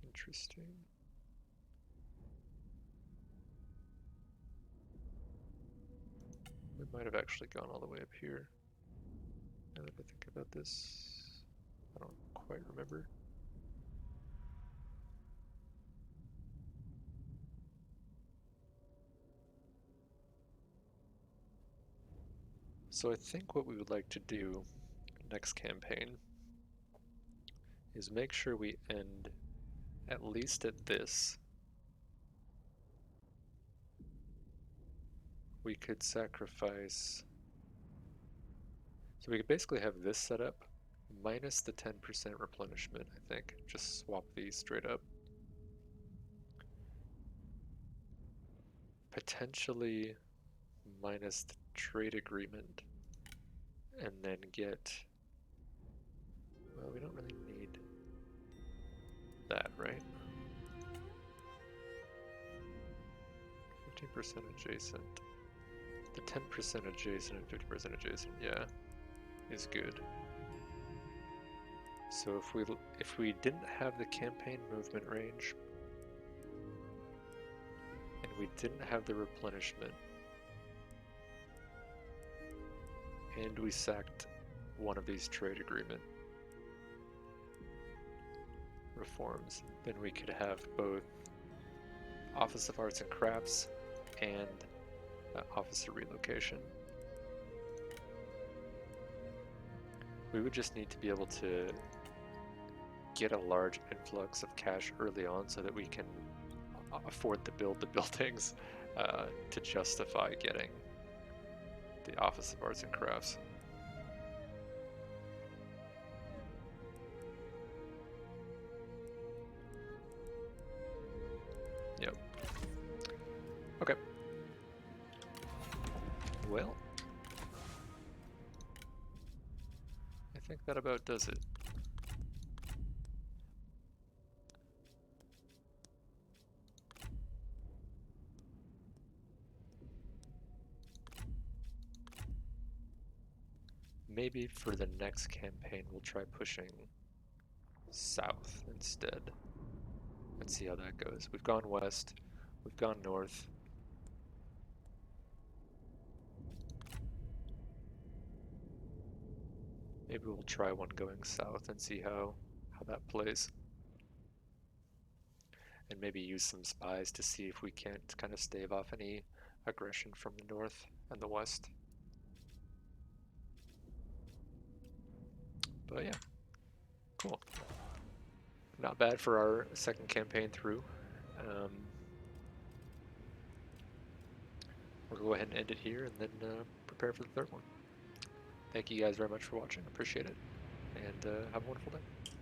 Interesting. We might have actually gone all the way up here. Now that I think about this, I don't quite remember. So I think what we would like to do next campaign is make sure we end at least at this. We could sacrifice, so we could basically have this set up minus the 10% replenishment, I think. Just swap these straight up. Potentially minus the trade agreement, and then get, well, we don't really need that, right? 15% adjacent. The 10% adjacent and 50% adjacent, yeah, is good. So if we didn't have the campaign movement range, and we didn't have the replenishment, and we sacked one of these trade agreement reforms, then we could have both Office of Arts and Crafts and Officer Relocation. We would just need to be able to get a large influx of cash early on so that we can afford to build the buildings to justify getting the Office of Arts and Crafts. Yep. Okay. Well, I think that about does it. Maybe for the next campaign we'll try pushing south instead. Let's see how that goes. We've gone west, we've gone north. Maybe we'll try one going south and see how that plays. And maybe use some spies to see if we can't kind of stave off any aggression from the north and the west. But yeah, cool. Not bad for our second campaign through. We'll go ahead and end it here and then prepare for the third one. Thank you guys very much for watching. Appreciate it. And have a wonderful day.